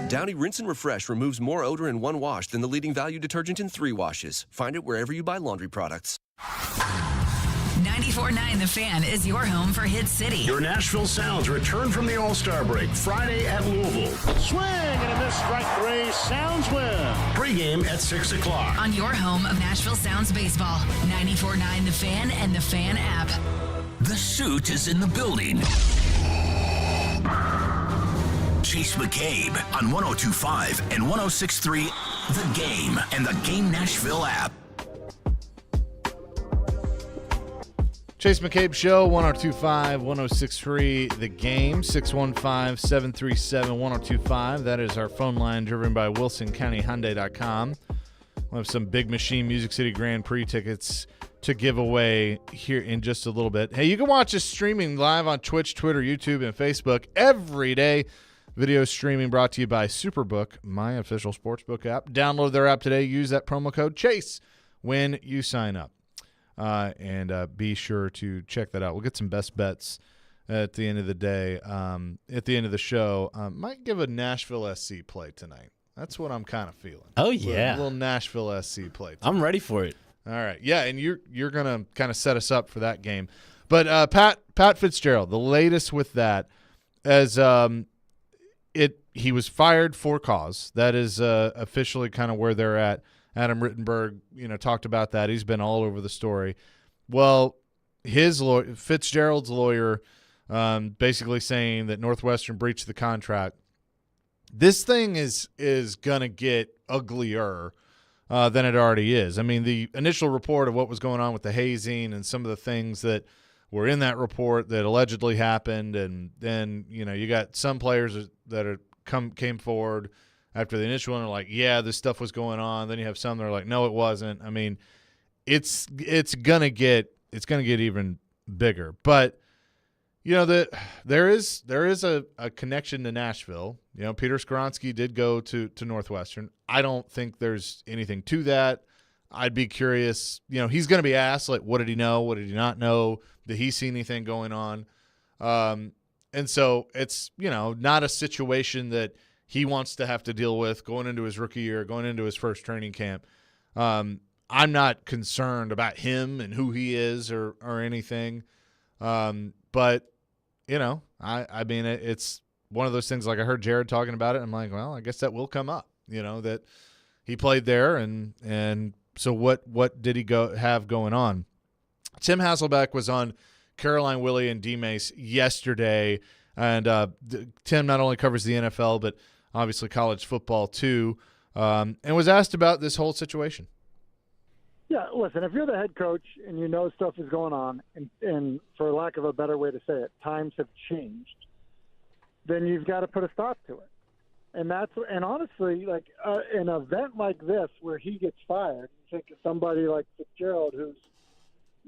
Downy Rinse and Refresh removes more odor in 1 wash than the leading value detergent in 3 washes. Find it wherever you buy laundry products. 94.9 The Fan is your home for Hit City. Your Nashville Sounds return from the All-Star break Friday at Louisville. Swing and a miss, strike 3. Sounds win. Pre-game at 6 o'clock. On your home of Nashville Sounds baseball. 94.9 The Fan and The Fan app. The suit is in the building. Chase McCabe on 102.5 and 106.3 The Game and the Game Nashville app. Chase McCabe Show, 102.5, 106.3 The Game, 615-737-1025. That is our phone line, driven by WilsonCountyHyundai.com. We'll have some Big Machine Music City Grand Prix tickets to give away here in just a little bit. Hey, you can watch us streaming live on Twitch, Twitter, YouTube, and Facebook every day. Video streaming brought to you by Superbook, my official sportsbook app. Download their app today. Use that promo code CHASE when you sign up. And be sure to check that out. We'll get some best bets at the end of the day. At the end of the show, might give a Nashville SC play tonight. That's what I'm kind of feeling. Oh, yeah. A little Nashville SC play tonight. I'm ready for it. All right. Yeah, and you're going to kind of set us up for that game. But Pat Fitzgerald, the latest with that, as he was fired for cause. That is officially kind of where they're at. Adam Rittenberg, talked about that. He's been all over the story. Well, Fitzgerald's lawyer, basically saying that Northwestern breached the contract. This thing is gonna get uglier than it already is. I mean, the initial report of what was going on with the hazing and some of the things that were in that report that allegedly happened, and then you got some players that came forward after the initial one are like, yeah, this stuff was going on. Then you have some that are like, no, it wasn't. I mean, it's gonna get even bigger. But there is a connection to Nashville. Peter Skoronski did go to Northwestern. I don't think there's anything to that. I'd be curious. He's going to be asked, like, what did he know? What did he not know? Did he see anything going on? And so it's not a situation that he wants to have to deal with going into his rookie year, going into his first training camp. I'm not concerned about him and who he is or anything. But, I mean, it's one of those things, like I heard Jared talking about it. I'm like, well, I guess that will come up, that he played there. And so what did he have going on? Tim Hasselbeck was on Caroline, Willie, and D-Mace yesterday. And Tim not only covers the NFL, but obviously college football too, and was asked about this whole situation. Yeah, listen, if you're the head coach and stuff is going on, and for lack of a better way to say it, times have changed, then you've got to put a stop to it. And honestly, like an event like this where he gets fired, you think of somebody like Fitzgerald who's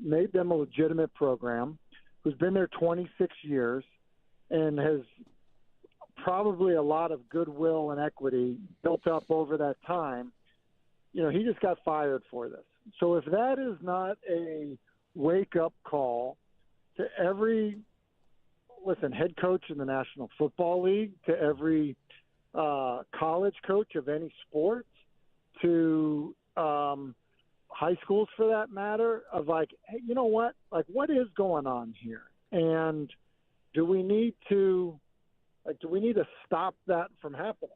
made them a legitimate program, who's been there 26 years, and has probably a lot of goodwill and equity built up over that time. He just got fired for this. So if that is not a wake-up call to every head coach in the National Football League, to every college coach of any sport, to high schools for that matter, of like, hey, you know what? Like, what is going on here? And do we need to stop that from happening?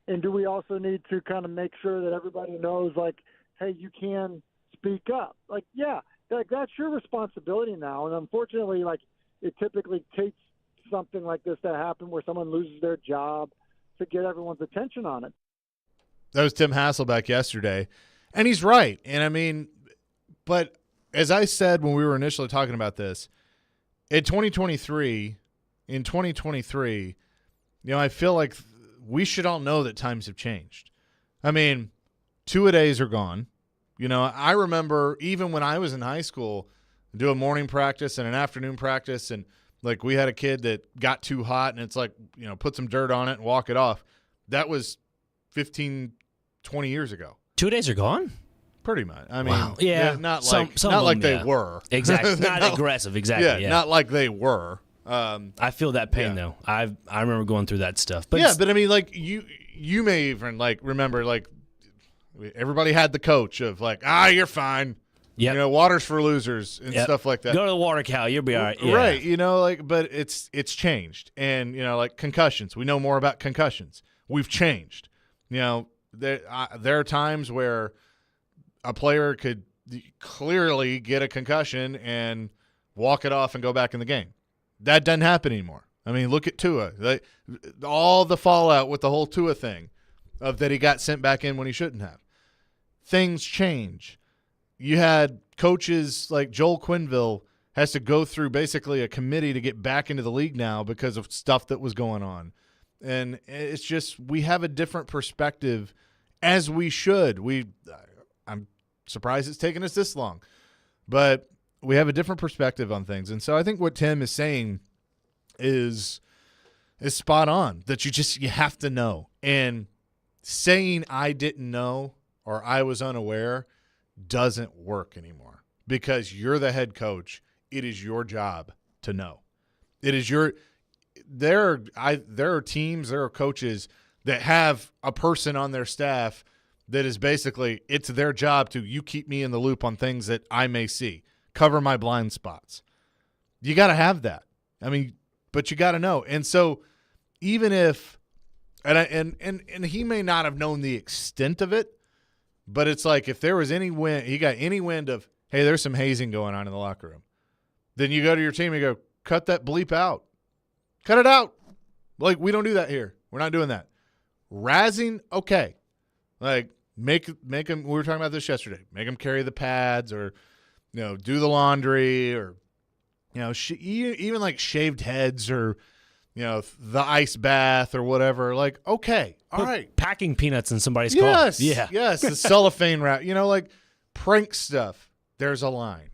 And do we also need to kind of make sure that everybody knows, like, hey, you can speak up? Like, yeah, that's your responsibility now. And unfortunately, like, it typically takes something like this to happen where someone loses their job to get everyone's attention on it. That was Tim Hasselbeck yesterday, and he's right. And I mean, but as I said when we were initially talking about this, in 2023, I feel like we should all know that times have changed. I mean, two-a-days are gone. I remember even when I was in high school, do a morning practice and an afternoon practice, and like we had a kid that got too hot, and it's like, put some dirt on it and walk it off. That was 15, 20 years ago. 2 days are gone? Pretty much. I mean, wow. Yeah. Not some like them, they were. Exactly. Not aggressive. Exactly. Yeah, not like they were. I feel that pain though. I remember going through that stuff. But but I mean, like you may even like remember like everybody had the coach of like, you're fine. Yeah. Water's for losers and stuff like that. Go to the water cow, you'll be all right. Yeah. Right. But it's changed. And like concussions. We know more about concussions. We've changed. There are times where a player could clearly get a concussion and walk it off and go back in the game. That doesn't happen anymore. I mean, look at Tua. All the fallout with the whole Tua thing of that he got sent back in when he shouldn't have. Things change. You had coaches like Joel Quenneville has to go through basically a committee to get back into the league now because of stuff that was going on. And it's just we have a different perspective, as we should. I'm surprised it's taken us this long. But we have a different perspective on things. And so I think what Tim is saying is spot on, that you have to know. And saying I didn't know or I was unaware doesn't work anymore because you're the head coach. It is your job to know. It is there are teams, there are coaches that have a person on their staff that is basically, it's their job to, you keep me in the loop on things that I may see. Cover my blind spots. You got to have that. I mean, but you got to know. And so even if and he may not have known the extent of it, but it's like if there was any wind, he got any wind of, hey, there's some hazing going on in the locker room. Then you go to your team and you go, cut that bleep out. Cut it out. Like, we don't do that here. We're not doing that. Razzing, okay. Like, make them, we were talking about this yesterday, make them carry the pads or, do the laundry or, even like shaved heads or, the ice bath or whatever. Like, okay, all right. Packing peanuts in somebody's car. Yeah. Yes, the cellophane wrap. Like prank stuff, there's a line.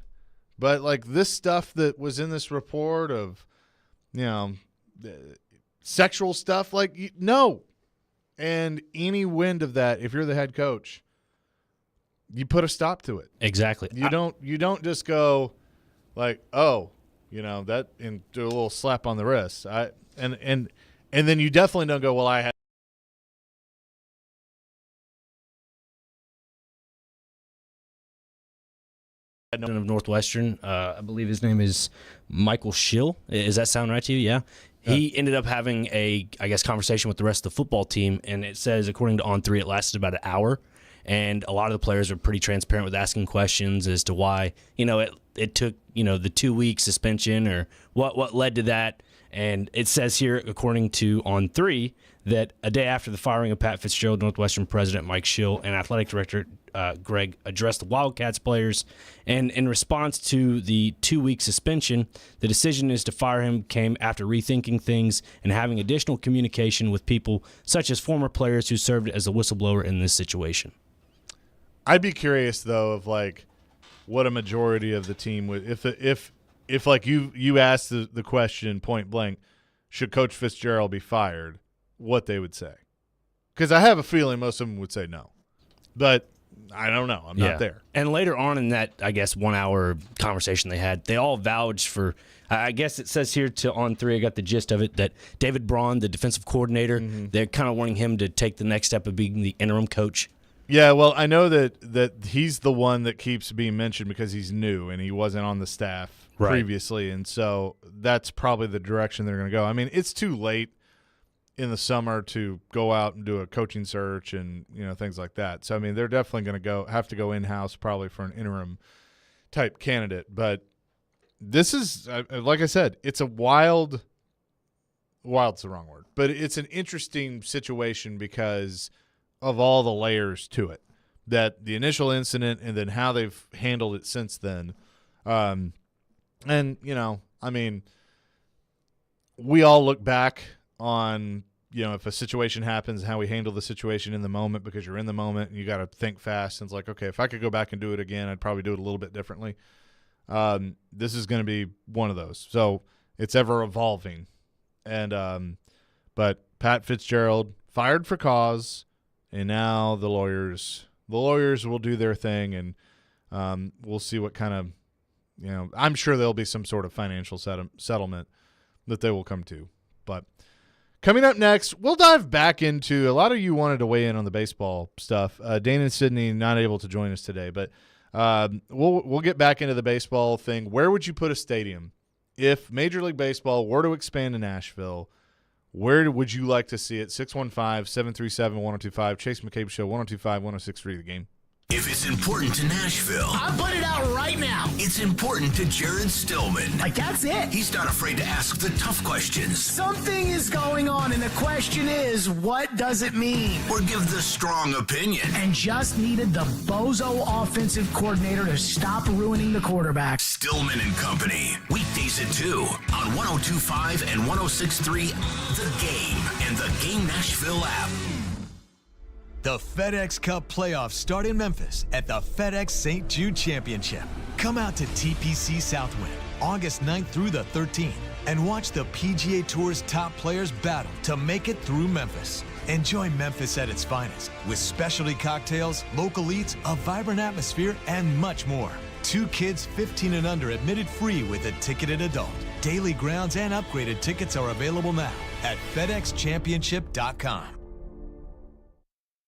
But like this stuff that was in this report of, sexual stuff, like, no. And any wind of that, if you're the head coach, you put a stop to it. Exactly. You don't just go like, oh, that, and do a little slap on the wrist. And then you definitely don't go, well, I had of Northwestern. I believe his name is Michael Schill. Does that sound right to you? Yeah. He ended up having a, conversation with the rest of the football team, and it says, according to On3, it lasted about an hour, and a lot of the players are pretty transparent with asking questions as to why, it took, the 2-week suspension or what led to that. And it says here, according to On3, that a day after the firing of Pat Fitzgerald, Northwestern president Mike Schill and athletic director Greg addressed the Wildcats players, and in response to the 2-week suspension, the decision is to fire him came after rethinking things and having additional communication with people such as former players who served as a whistleblower in this situation. I'd be curious though of like what a majority of the team would, if like you asked the question point blank, should Coach Fitzgerald be fired, what they would say. Because I have a feeling most of them would say no, but I don't know. I'm not there. And later on in that, 1 hour conversation they had, they all vouched for, I guess it says here On3, I got the gist of it, that David Braun, the defensive coordinator, they're kind of wanting him to take the next step of being the interim coach. Yeah, well, I know that he's the one that keeps being mentioned because he's new and he wasn't on the staff previously, and so that's probably the direction they're going to go. I mean, it's too late in the summer to go out and do a coaching search and things like that. So I mean, they're definitely going to have to go in-house probably for an interim type candidate. But this is, like I said, it's a wild's the wrong word, but it's an interesting situation because of all the layers to it. That the initial incident and then how they've handled it since then. And, you know, I mean, we all look back on, you know, if a situation happens, how we handle the situation in the moment, because you're in the moment and you got to think fast. And it's like, okay, if I could go back and do it again, I'd probably do it a little bit differently. This is going to be one of those. So it's ever evolving. And, but Pat Fitzgerald fired for cause, and now the lawyers will do their thing, and we'll see what kind of, you know, I'm sure there'll be some sort of financial settlement that they will come to. But coming up next, we'll dive back into, a lot of you wanted to weigh in on the baseball stuff. Dane and Sydney not able to join us today, but we'll get back into the baseball thing. Where would you put a stadium if Major League Baseball were to expand to Nashville? Where would you like to see it? 615-737-1025. Chase McCabe Show, 1025-1063 The Game. If it's important to Nashville, I'll put it out right now. It's important to Jared Stillman. Like, that's it. He's not afraid to ask the tough questions. Something is going on, and the question is, what does it mean? Or give the strong opinion. And just needed the bozo offensive coordinator to stop ruining the quarterback. Stillman and Company. Weekdays at 2 on 102.5 and 106.3 The Game and the Game Nashville app. The FedEx Cup playoffs start in Memphis at the FedEx St. Jude Championship. Come out to TPC Southwind August 9th through the 13th and watch the PGA Tour's top players battle to make it through Memphis. Enjoy Memphis at its finest with specialty cocktails, local eats, a vibrant atmosphere, and much more. 2 kids 15 and under admitted free with a ticketed adult. Daily grounds and upgraded tickets are available now at FedExChampionship.com.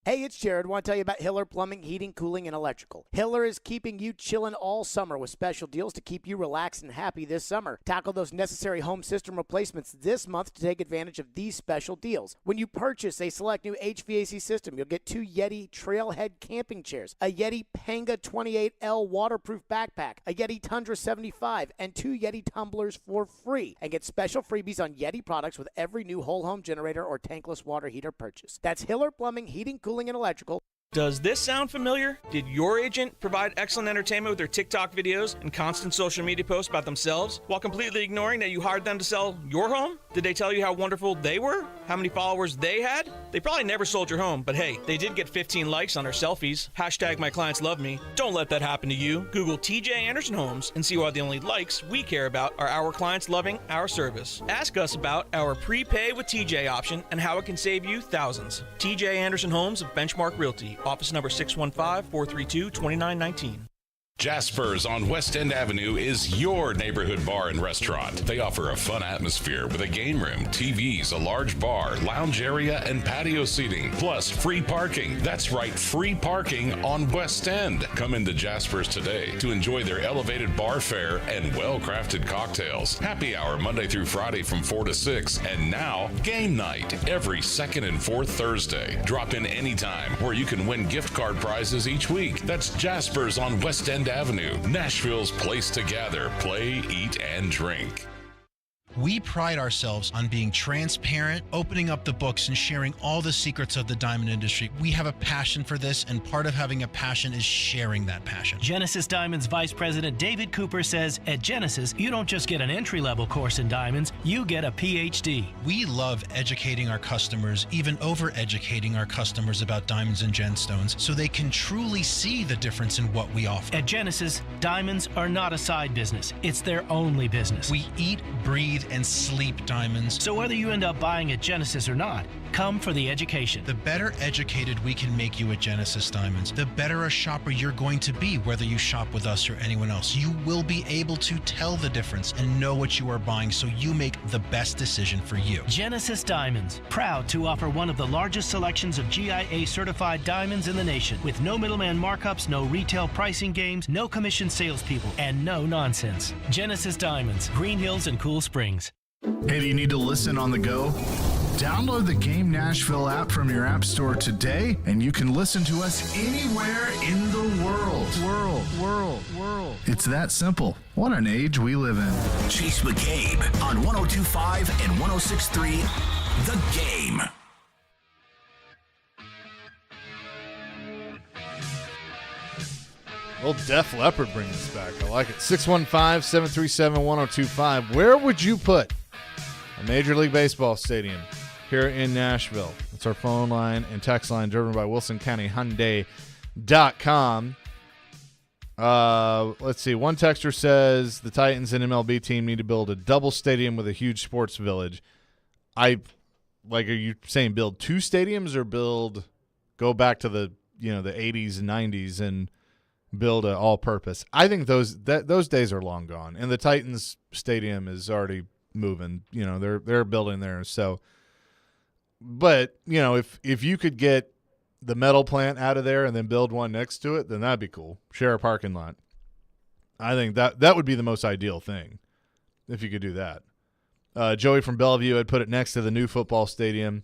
Hey, it's Jared. Want to tell you about Hiller Plumbing, Heating, Cooling, and Electrical. Hiller is keeping you chilling all summer with special deals to keep you relaxed and happy this summer. Tackle those necessary home system replacements this month to take advantage of these special deals. When you purchase a select new HVAC system, you'll get 2 Yeti Trailhead camping chairs, a Yeti Panga 28L waterproof backpack, a Yeti Tundra 75, and 2 Yeti tumblers for free. And get special freebies on Yeti products with every new whole home generator or tankless water heater purchase. That's Hiller Plumbing, Heating, Cooling, and Electrical. Does this sound familiar? Did your agent provide excellent entertainment with their TikTok videos and constant social media posts about themselves while completely ignoring that you hired them to sell your home? Did they tell you how wonderful they were? How many followers they had? They probably never sold your home, but hey, they did get 15 likes on their selfies. Hashtag my clients love me. Don't let that happen to you. Google TJ Anderson Homes and see why the only likes we care about are our clients loving our service. Ask us about our prepay with TJ option and how it can save you thousands. TJ Anderson Homes of Benchmark Realty. Office number 615-432-2919. Jasper's on West End Avenue is your neighborhood bar and restaurant. They offer a fun atmosphere with a game room, TVs, a large bar, lounge area, and patio seating, plus free parking. That's right, free parking on West End. Come into Jasper's today to enjoy their elevated bar fare and well-crafted cocktails. Happy hour Monday through Friday from 4 to 6, and now game night every second and fourth Thursday. Drop in anytime where you can win gift card prizes each week. That's Jasper's on West End Avenue, Nashville's place to gather, play, eat, and drink. We pride ourselves on being transparent, opening up the books, and sharing all the secrets of the diamond industry. We have a passion for this, and part of having a passion is sharing that passion. Genesis Diamonds Vice President David Cooper says, at Genesis, you don't just get an entry-level course in diamonds, you get a PhD. We love educating our customers, even over-educating our customers about diamonds and gemstones, so they can truly see the difference in what we offer. At Genesis, diamonds are not a side business. It's their only business. We eat, breathe, and sleep diamonds. So whether you end up buying at Genesis or not, come for the education. The better educated we can make you at Genesis Diamonds, the better a shopper you're going to be, whether you shop with us or anyone else. You will be able to tell the difference and know what you are buying, so you make the best decision for you. Genesis Diamonds, proud to offer one of the largest selections of GIA certified diamonds in the nation, with no middleman markups, no retail pricing games, no commission salespeople, and no nonsense. Genesis Diamonds, Green Hills and Cool Springs. Hey, do you need to listen on the go? Download the Game Nashville app from your app store today, and you can listen to us anywhere in the world. It's that simple. What an age we live in. Chase McCabe on 102.5 and 106.3 The Game. Well, Def Leppard brings us back. I like it. 615-737-1025. Where would you put a Major League Baseball stadium here in Nashville? It's our phone line and text line driven by WilsonCountyHyundai.com. Let's see. One texter says the Titans and MLB team need to build a double stadium with a huge sports village. Are you saying build two stadiums or go back to the 80s and 90s and build an all-purpose? I think those days are long gone, and the Titans stadium is already moving. They're building there. So, but if you could get the metal plant out of there and then build one next to it, then that'd be cool. Share a parking lot. I think that would be the most ideal thing if you could do that. Joey from Bellevue had put it next to the new football stadium.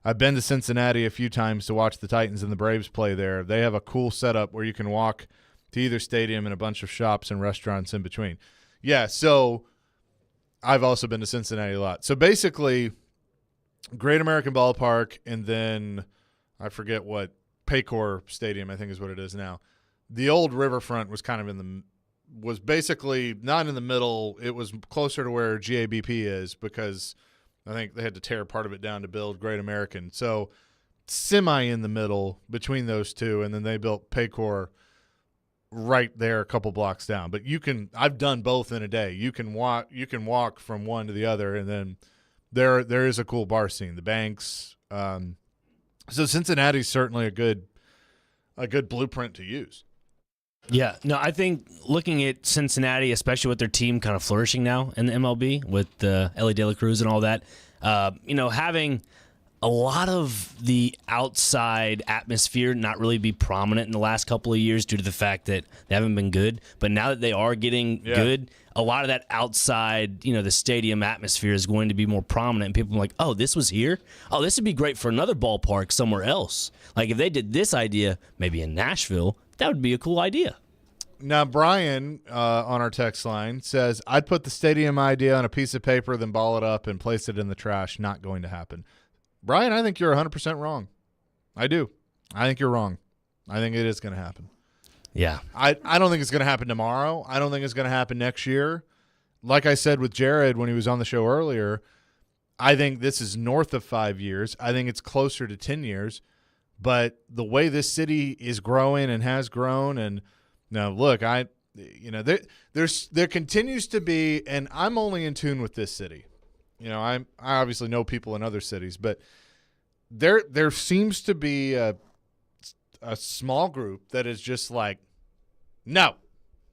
I've been to Cincinnati a few times to watch the Titans and the Braves play there. They have a cool setup where you can walk to either stadium and a bunch of shops and restaurants in between. Yeah, so I've also been to Cincinnati a lot. So basically, Great American Ballpark, and then I forget what, Paycor Stadium I think is what it is now. The old Riverfront was kind of was basically not in the middle. It was closer to where GABP is because I think they had to tear part of it down to build Great American. So semi in the middle between those two, and then they built Paycor right there a couple blocks down. But I've done both in a day. You can walk from one to the other, and then there is a cool bar scene. The Banks. So Cincinnati's certainly a good blueprint to use. Yeah, no, I think looking at Cincinnati, especially with their team kind of flourishing now in the MLB with Ellie De La Cruz and all that, having a lot of the outside atmosphere not really be prominent in the last couple of years due to the fact that they haven't been good. But now that they are getting good, a lot of that outside, the stadium atmosphere is going to be more prominent. And people are like, oh, this was here? Oh, this would be great for another ballpark somewhere else. Like if they did this idea maybe in Nashville, that would be a cool idea. Now, Brian on our text line says, I'd put the stadium idea on a piece of paper, then ball it up and place it in the trash. Not going to happen. Brian, I think you're 100% wrong. I do. I think you're wrong. I think it is going to happen. Yeah. I don't think it's going to happen tomorrow. I don't think it's going to happen next year. Like I said with Jared when he was on the show earlier, I think this is north of 5 years. I think it's closer to 10 years. But the way this city is growing and has grown, and now look, there continues to be, and I'm only in tune with this city. I obviously know people in other cities, but there seems to be a small group that is just like, no,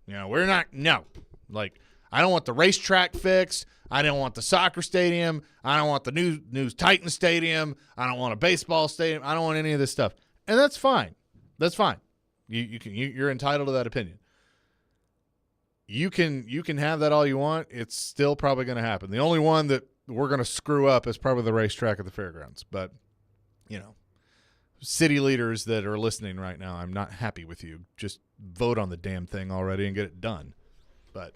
we're not, no. Like, I don't want the racetrack fixed. I don't want the soccer stadium. I don't want the new Titan stadium. I don't want a baseball stadium. I don't want any of this stuff. And that's fine. That's fine. You're entitled to that opinion. You can have that all you want. It's still probably going to happen. The only one that we're going to screw up is probably the racetrack at the fairgrounds. But, city leaders that are listening right now, I'm not happy with you. Just vote on the damn thing already and get it done. But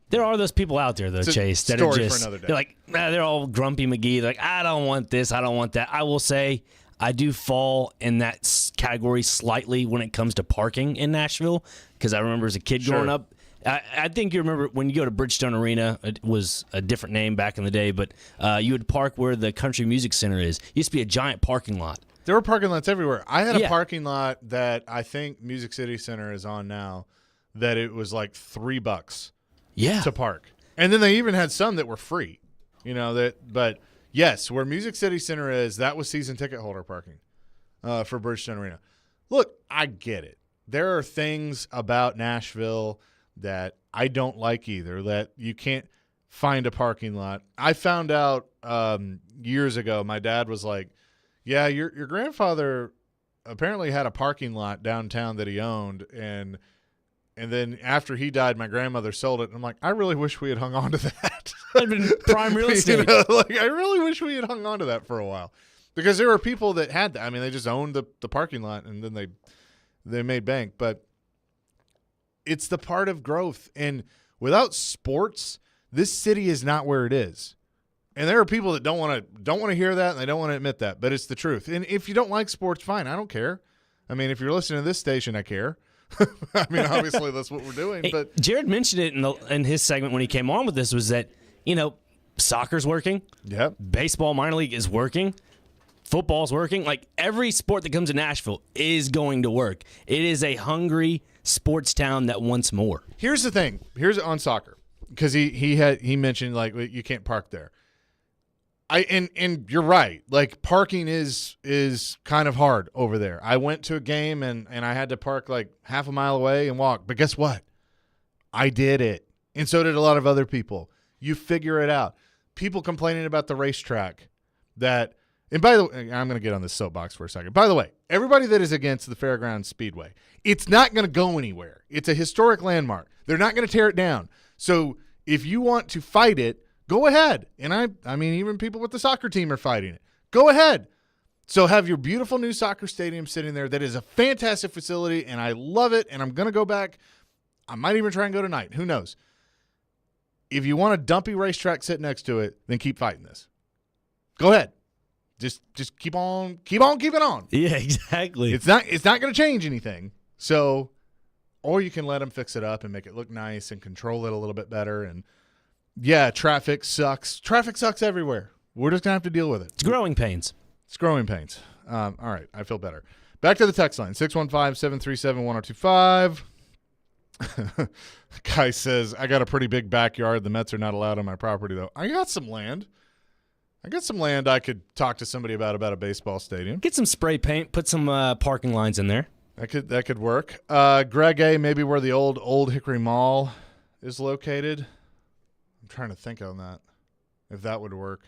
there are those people out there, though, Chase, that are just they're like, they're all grumpy McGee. They're like, I don't want this, I don't want that. I will say I do fall in that category slightly when it comes to parking in Nashville because I remember as a kid growing up, I think you remember when you go to Bridgestone Arena, it was a different name back in the day, but you would park where the Country Music Center is. It used to be a giant parking lot. There were parking lots everywhere. I had a parking lot that I think Music City Center is on now that it was like $3 to park. And then they even had some that were free. But yes, where Music City Center is, that was season ticket holder parking for Bridgestone Arena. Look, I get it. There are things about Nashville that I don't like either, that you can't find a parking lot. I found out years ago, my dad was like, yeah, your grandfather apparently had a parking lot downtown that he owned, and then after he died, my grandmother sold it. And I'm like, I really wish we had hung on to that. That'd been prime real estate. I really wish we had hung on to that for a while. Because there were people that had that. I mean, they just owned the parking lot, and then they made bank. But it's the part of growth. And without sports, this city is not where it is. And there are people that don't want to hear that, and they don't want to admit that, but it's the truth. And if you don't like sports, fine, I don't care. I mean, if you're listening to this station, I care. I mean, obviously that's what we're doing. But Jared mentioned it in his segment when he came on with this, was that, soccer's working. Yep. Baseball minor league is working. Football's working. Like, every sport that comes to Nashville is going to work. It is a hungry sports town that wants more. Here's the thing. Here's on soccer, because he mentioned, like, you can't park there. And you're right. Like, parking is kind of hard over there. I went to a game and I had to park like half a mile away and walk. But guess what? I did it. And so did a lot of other people. You figure it out. People complaining about the racetrack that – and by the way, I'm going to get on this soapbox for a second. By the way, everybody that is against the Fairgrounds Speedway, it's not going to go anywhere. It's a historic landmark. They're not going to tear it down. So if you want to fight it, go ahead. And I mean, even people with the soccer team are fighting it. Go ahead. So have your beautiful new soccer stadium sitting there. That is a fantastic facility, and I love it, and I'm going to go back. I might even try and go tonight. Who knows? If you want a dumpy racetrack sit next to it, then keep fighting this. Go ahead. Just keep on keeping on. Yeah, exactly. It's not going to change anything. So, or you can let them fix it up and make it look nice and control it a little bit better. And yeah, traffic sucks. Traffic sucks everywhere. We're just gonna have to deal with it. It's growing pains. It's growing pains. All right, I feel better. Back to the text line, 615-737-1025. Guy says, I got a pretty big backyard. The Mets are not allowed on my property, though. I got some land. I could talk to somebody about a baseball stadium. Get some spray paint. Put some parking lines in there. That could work. Greg A., maybe where the old Hickory Mall is located. I'm trying to think on that, if that would work.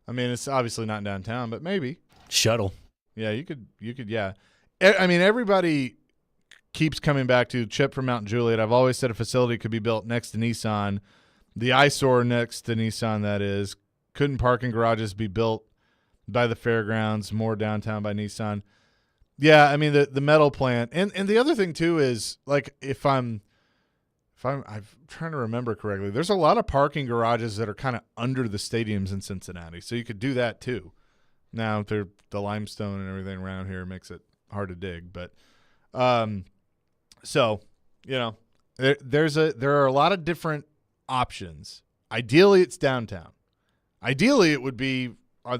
I mean, it's obviously not downtown, but maybe. Shuttle. Yeah, you could, yeah. I mean, everybody keeps coming back to Chip from Mount Juliet. I've always said a facility could be built next to Nissan. The eyesore next to Nissan, that is. Couldn't parking garages be built by the fairgrounds, more downtown by Nissan? Yeah, I mean, the metal plant. And the other thing, too, is, like, if I'm trying to remember correctly, there's a lot of parking garages that are kind of under the stadiums in Cincinnati, so you could do that too. Now, the limestone and everything around here makes it hard to dig, but so, there are a lot of different options. Ideally, it's downtown. Ideally, it would be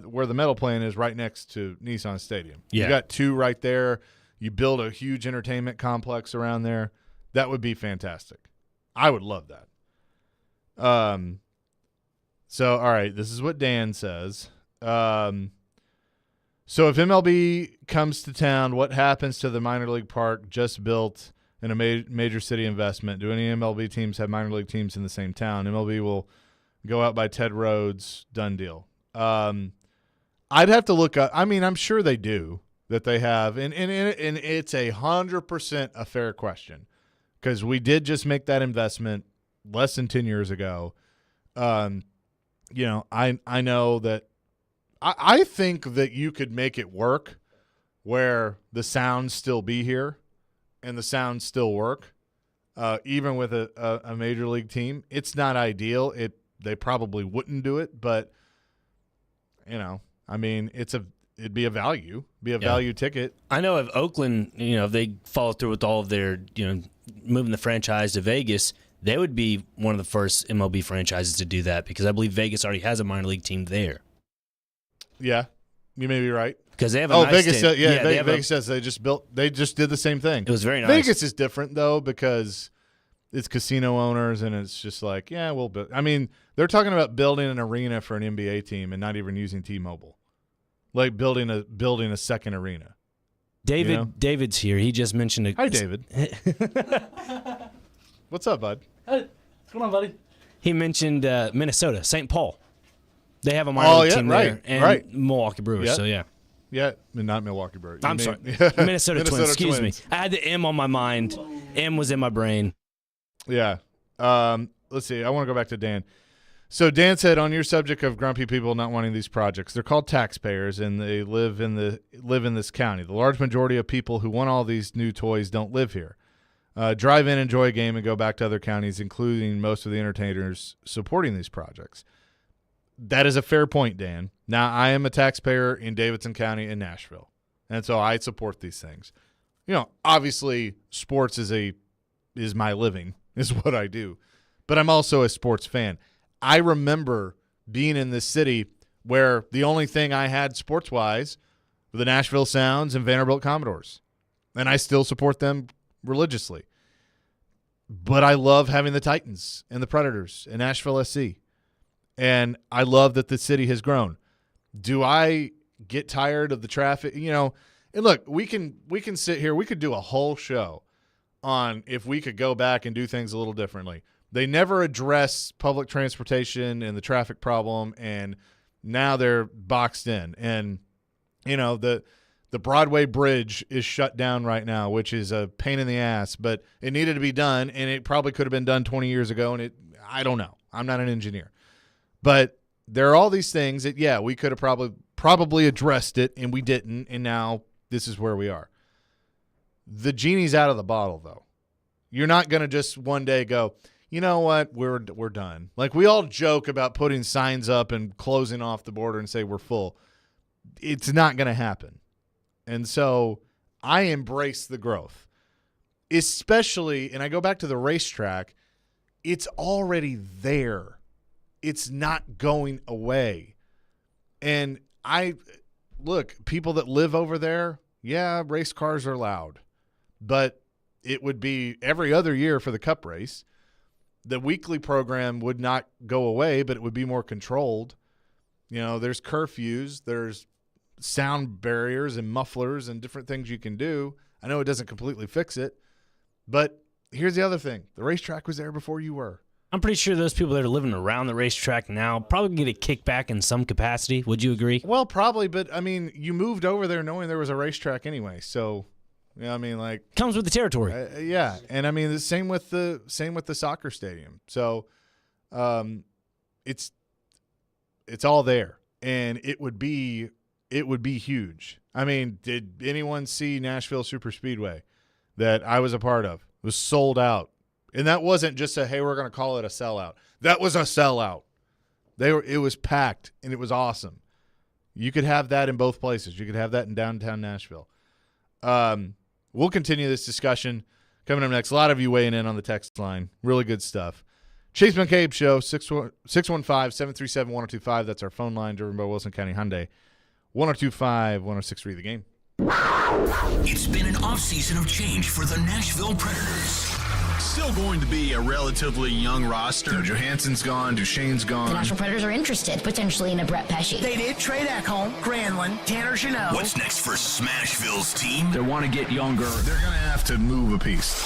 where the metal plant is, right next to Nissan Stadium. Yeah. You got two right there. You build a huge entertainment complex around there. That would be fantastic. I would love that. So, all right, this is what Dan says. So if MLB comes to town, what happens to the minor league park just built in a major city investment? Do any MLB teams have minor league teams in the same town? MLB will go out by Ted Rhodes, done deal. I'd have to look up. I mean, I'm sure they do, that they have. And it's 100% a fair question, because we did just make that investment less than 10 years ago. I know that I think that you could make it work where the sounds still be here and the sounds still work, even with a major league team. It's not ideal. They probably wouldn't do it, but I mean, it'd be a value, value ticket. I know of Oakland, if they follow through with all of their, moving the franchise to Vegas, they would be one of the first MLB franchises to do that, because I believe Vegas already has a minor league team there. Yeah, you may be right. Because they have a nice Vegas team. Vegas says they just did the same thing. It was very nice. Vegas is different, though, because it's casino owners, and it's just like, yeah, we'll build. I mean, they're talking about building an arena for an NBA team and not even using T-Mobile, like building a second arena. David's here. He just mentioned it. Hi, David. What's up, bud? Hey, what's going on, buddy? He mentioned Minnesota, St. Paul. They have a minor league team there, and Milwaukee Brewers. Yep. So yeah, not Milwaukee Brewers. I'm sorry, Minnesota Twins. Excuse me. I had the M on my mind. M was in my brain. Yeah. Let's see. I want to go back to Dan. So Dan said, on your subject of grumpy people not wanting these projects, they're called taxpayers, and they live in this county. The large majority of people who want all these new toys don't live here. Drive in, enjoy a game, and go back to other counties, including most of the entertainers supporting these projects. That is a fair point, Dan. Now, I am a taxpayer in Davidson County in Nashville, and so I support these things. obviously sports is my living, is what I do. But I'm also a sports fan. I remember being in this city where the only thing I had sports-wise were the Nashville Sounds and Vanderbilt Commodores. And I still support them religiously. But I love having the Titans and the Predators and Nashville SC. And I love that the city has grown. Do I get tired of the traffic? And look, we can sit here. We could do a whole show on if we could go back and do things a little differently. They never address public transportation and the traffic problem, and now they're boxed in. And, the Broadway Bridge is shut down right now, which is a pain in the ass, but it needed to be done, and it probably could have been done 20 years ago, and I don't know. I'm not an engineer. But there are all these things that, we could have probably addressed it, and we didn't, and now this is where we are. The genie's out of the bottle, though. You're not going to just one day go, you know what, we're done. Like, we all joke about putting signs up and closing off the border and say we're full. It's not going to happen. And so I embrace the growth, especially, and I go back to the racetrack, it's already there. It's not going away. And people that live over there, race cars are loud, but it would be every other year for the Cup race. The weekly program would not go away, but it would be more controlled. There's curfews, there's sound barriers and mufflers and different things you can do. I know it doesn't completely fix it, but here's the other thing. The racetrack was there before you were. I'm pretty sure those people that are living around the racetrack now probably get a kickback in some capacity. Would you agree? Well, probably, but, you moved over there knowing there was a racetrack anyway, so – comes with the territory. And the same with the soccer stadium. So, it's all there, and it would be huge. Did anyone see Nashville Super Speedway that I was a part of? It was sold out, and that wasn't just hey, we're going to call it a sellout. That was a sellout. It was packed, and it was awesome. You could have that in both places. You could have that in downtown Nashville. We'll continue this discussion coming up next. A lot of you weighing in on the text line. Really good stuff. Chase McCabe Show, 615-737-1025. That's our phone line, driven by Wilson County Hyundai. 1025-1063 The Game. It's been an offseason of change for the Nashville Predators. Still going to be a relatively young roster. Johansson's gone. Duchesne's gone. The Nashville Predators are interested, potentially, in a Brett Pesce. They did trade Ekholm, Granlund, Tanner Jeannot. What's next for Smashville's team? They want to get younger. They're going to have to move a piece.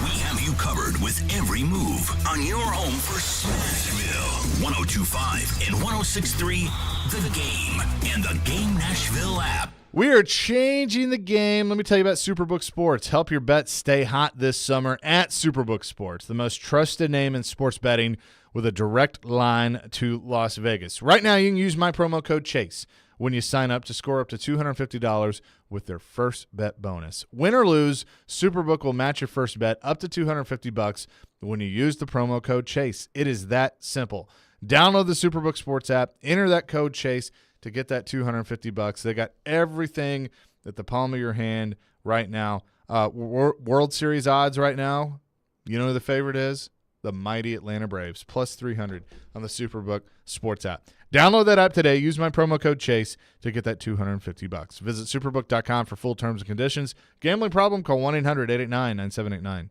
We have you covered with every move on your home for Smashville. 102.5 and 106.3 The Game and the Game Nashville app. We are changing the game. Let me tell you about Superbook Sports. Help your bets stay hot this summer at Superbook Sports, the most trusted name in sports betting with a direct line to Las Vegas. Right now, you can use my promo code CHASE when you sign up to score up to $250 with their first bet bonus. Win or lose, Superbook will match your first bet up to $250 when you use the promo code CHASE. It is that simple. Download the Superbook Sports app, enter that code CHASE to get that $250. They got everything at the palm of your hand right now. World Series odds right now, you know who the favorite is? The mighty Atlanta Braves, plus 300 on the Superbook Sports app. Download that app today. Use my promo code CHASE to get that $250. Visit superbook.com for full terms and conditions. Gambling problem? Call 1-800-889-9789.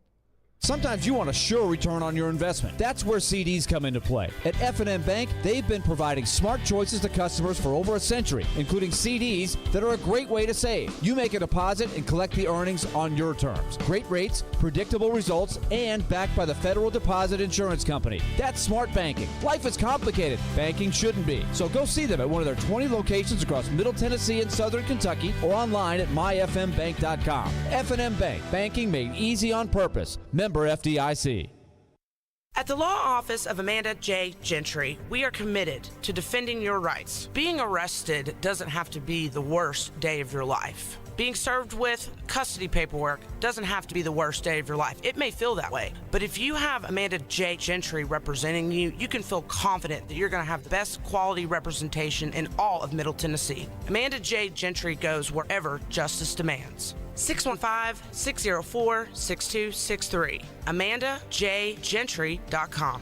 Sometimes you want a sure return on your investment. That's where CDs come into play. At F&M Bank, they've been providing smart choices to customers for over a century, including CDs that are a great way to save. You make a deposit and collect the earnings on your terms. Great rates, predictable results, and backed by the Federal Deposit Insurance Company. That's smart banking. Life is complicated. Banking shouldn't be. So go see them at one of their 20 locations across Middle Tennessee and Southern Kentucky or online at myfmbank.com. F&M Bank. Banking made easy on purpose. Member FDIC. At the law office of Amanda J. Gentry, we are committed to defending your rights. Being arrested doesn't have to be the worst day of your life. Being served with custody paperwork doesn't have to be the worst day of your life. It may feel that way, but if you have Amanda J. Gentry representing you, you can feel confident that you're going to have the best quality representation in all of Middle Tennessee. Amanda J. Gentry goes wherever justice demands. 615-604-6263. AmandaJGentry.com.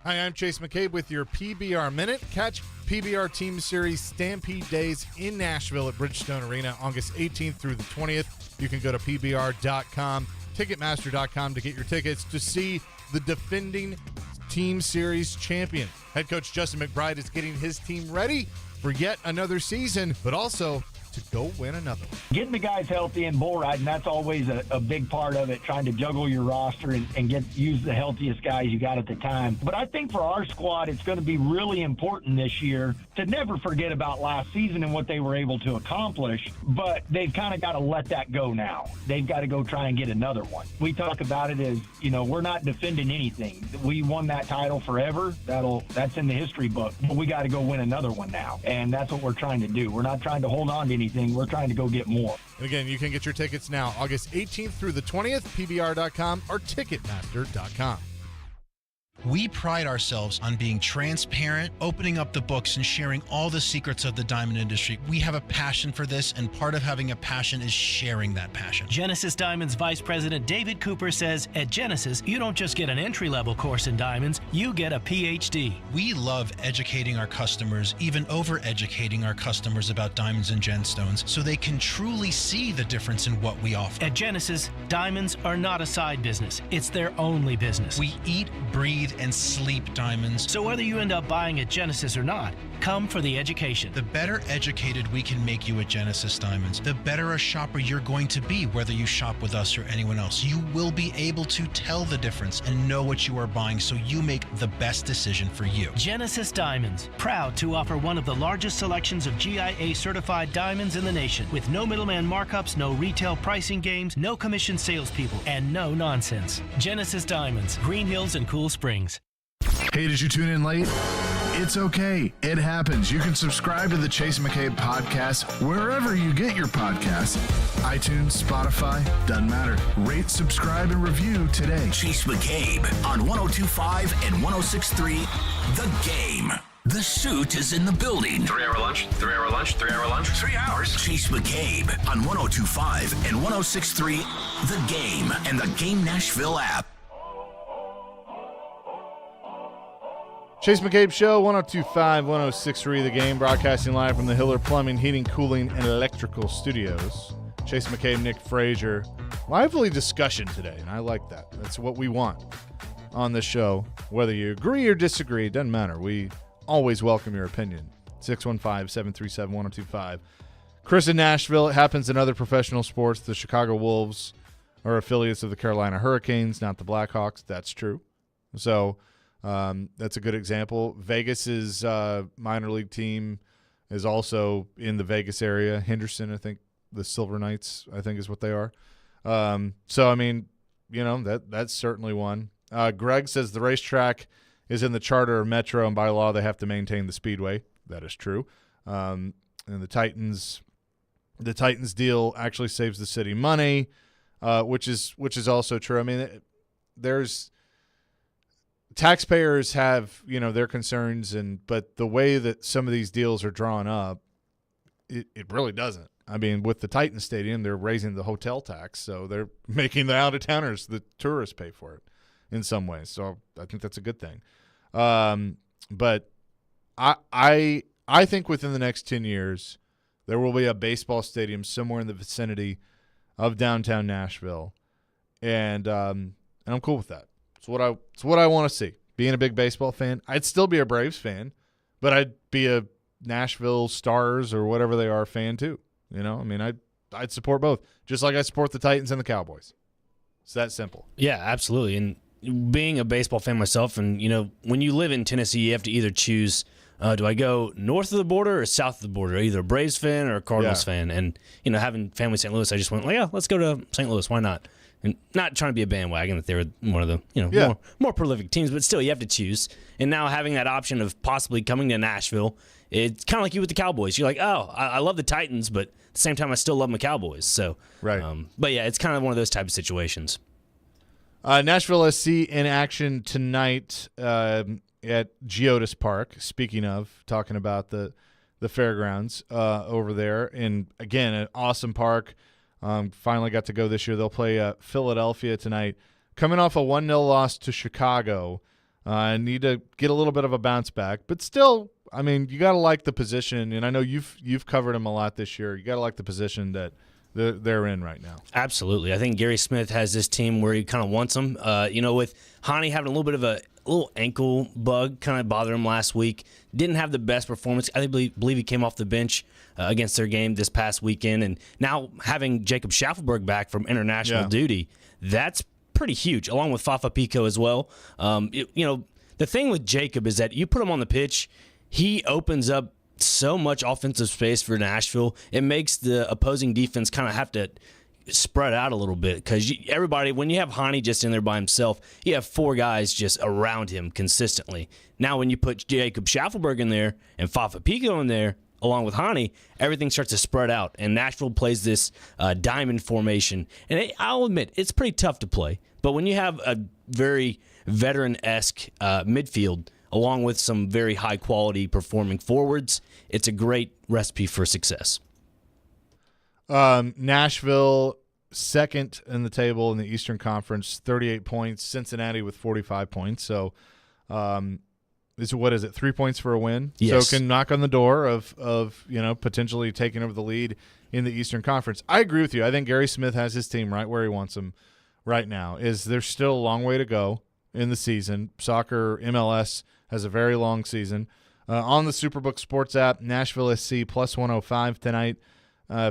Hi, I'm Chase McCabe with your PBR Minute. Catch PBR Team Series Stampede Days in Nashville at Bridgestone Arena August 18th through the 20th. You can go to PBR.com, Ticketmaster.com to get your tickets to see the defending Team Series champion. Head coach Justin McBride is getting his team ready for yet another season, but also to go win another one. Getting the guys healthy and bull riding, that's always a big part of it, trying to juggle your roster and use the healthiest guys you got at the time. But I think for our squad, it's going to be really important this year to never forget about last season and what they were able to accomplish, but they've kind of got to let that go now. They've got to go try and get another one. We talk about it as, we're not defending anything. We won that title forever. That's in the history book, but we got to go win another one now, and that's what we're trying to do. We're not trying to hold on to anything. We're trying to go get more. And again, you can get your tickets now, August 18th through the 20th, PBR.com or Ticketmaster.com. We pride ourselves on being transparent, opening up the books, and sharing all the secrets of the diamond industry. We have a passion for this, and part of having a passion is sharing that passion. Genesis Diamonds Vice President David Cooper says, at Genesis, you don't just get an entry-level course in diamonds, you get a PhD. We love educating our customers, even over-educating our customers about diamonds and gemstones, so they can truly see the difference in what we offer. At Genesis, diamonds are not a side business. It's their only business. We eat, breathe, and sleep diamonds. So whether you end up buying at Genesis or not, come for the education. The better educated we can make you at Genesis Diamonds, the better a shopper you're going to be, whether you shop with us or anyone else. You will be able to tell the difference and know what you are buying, so you make the best decision for you. Genesis Diamonds, proud to offer one of the largest selections of GIA certified diamonds in the nation, with no middleman markups, no retail pricing games, no commission salespeople, and no nonsense. Genesis Diamonds, Green Hills and Cool Springs. Hey, did you tune in late? It's okay. It happens. You can subscribe to the Chase McCabe podcast wherever you get your podcasts. iTunes, Spotify, doesn't matter. Rate, subscribe, and review today. Chase McCabe on 102.5 and 106.3 The Game. The suit is in the building. 3-hour lunch, 3-hour lunch, 3-hour lunch. 3 hours. Chase McCabe on 102.5 and 106.3 The Game and the Game Nashville app. Chase McCabe Show, 102.5, 106.3 The Game, broadcasting live from the Hiller Plumbing, Heating, Cooling, and Electrical Studios. Chase McCabe, Nick Frazier. Lively discussion today, and I like that. That's what we want on this show. Whether you agree or disagree, doesn't matter. We always welcome your opinion. 615-737-1025. Chris in Nashville. It happens in other professional sports. The Chicago Wolves are affiliates of the Carolina Hurricanes, not the Blackhawks. That's true. So that's a good example. Vegas's minor league team is also in the Vegas area. Henderson, I think, the Silver Knights, I think is what they are. So, I mean, that's certainly one. Greg says the racetrack is in the charter or metro, and by law they have to maintain the speedway. That is true. And the Titans deal actually saves the city money, which is also true. I mean, there's taxpayers have, their concerns, but the way that some of these deals are drawn up, it really doesn't. I mean, with the Titans Stadium, they're raising the hotel tax, so they're making the out-of-towners, the tourists, pay for it in some ways. So I think that's a good thing. But I think within the next 10 years, there will be a baseball stadium somewhere in the vicinity of downtown Nashville, and I'm cool with that. It's what I want to see. Being a big baseball fan, I'd still be a Braves fan, but I'd be a Nashville Stars or whatever they are fan too. I mean, I'd support both, just like I support the Titans and the Cowboys. It's that simple. Yeah, absolutely. And being a baseball fan myself, and when you live in Tennessee, you have to either choose: do I go north of the border or south of the border? Either a Braves fan or a Cardinals fan. And having family in St. Louis, I just went, let's go to St. Louis. Why not? And not trying to be a bandwagon that they were one of the more prolific teams, but still you have to choose. And now having that option of possibly coming to Nashville, it's kind of like you with the Cowboys. You're like, I love the Titans, but at the same time I still love my Cowboys. So, right. But yeah, it's kind of one of those type of situations. Nashville SC in action tonight at Geodis Park. Speaking of talking about the the fairgrounds over there. And, again, an awesome park. Finally got to go this year. They'll play Philadelphia tonight. Coming off a 1-0 loss to Chicago. Need to get a little bit of a bounce back. But still, I mean, you got to like the position. And I know you've covered them a lot this year. You got to like the position that they're in right now. Absolutely. I think Gary Smith has this team where he kind of wants them. With Hani having a little bit of a little ankle bug kind of bothered him last week. Didn't have the best performance. I believe he came off the bench against their game this past weekend. And now having Jacob Schaffelberg back from international duty, that's pretty huge, along with Fafa Pico as well. The thing with Jacob is that you put him on the pitch, he opens up so much offensive space for Nashville. It makes the opposing defense kind of have to spread out a little bit because everybody, when you have Hani just in there by himself, you have 4 guys just around him consistently. Now when you put Jacob Schaffelberg in there and Fafa Pico in there along with Hani, everything starts to spread out, and Nashville plays this diamond formation. And I'll admit, it's pretty tough to play, but when you have a very veteran-esque midfield along with some very high-quality performing forwards, it's a great recipe for success. Nashville, second in the table in the Eastern Conference, 38 points. Cincinnati with 45 points. So, what is it? 3 points for a win. Yes. So it can knock on the door of potentially taking over the lead in the Eastern Conference. I agree with you. I think Gary Smith has his team right where he wants them right now. There's still a long way to go in the season. Soccer MLS has a very long season. On the Superbook Sports app, Nashville SC plus 105 tonight.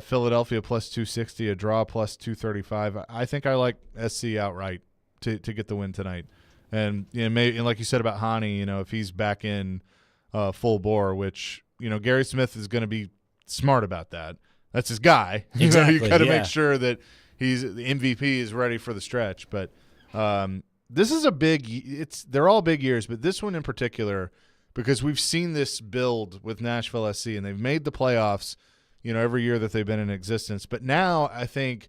Philadelphia plus 260, a draw plus 235. I think I like SC outright to get the win tonight. And maybe, and like you said about Hani, if he's back in full bore, which Gary Smith is going to be smart about that. That's his guy. Exactly. You got to make sure that the MVP is ready for the stretch. But this is they're all big years, but this one in particular, because we've seen this build with Nashville SC, and they've made the playoffs every year that they've been in existence. But now I think,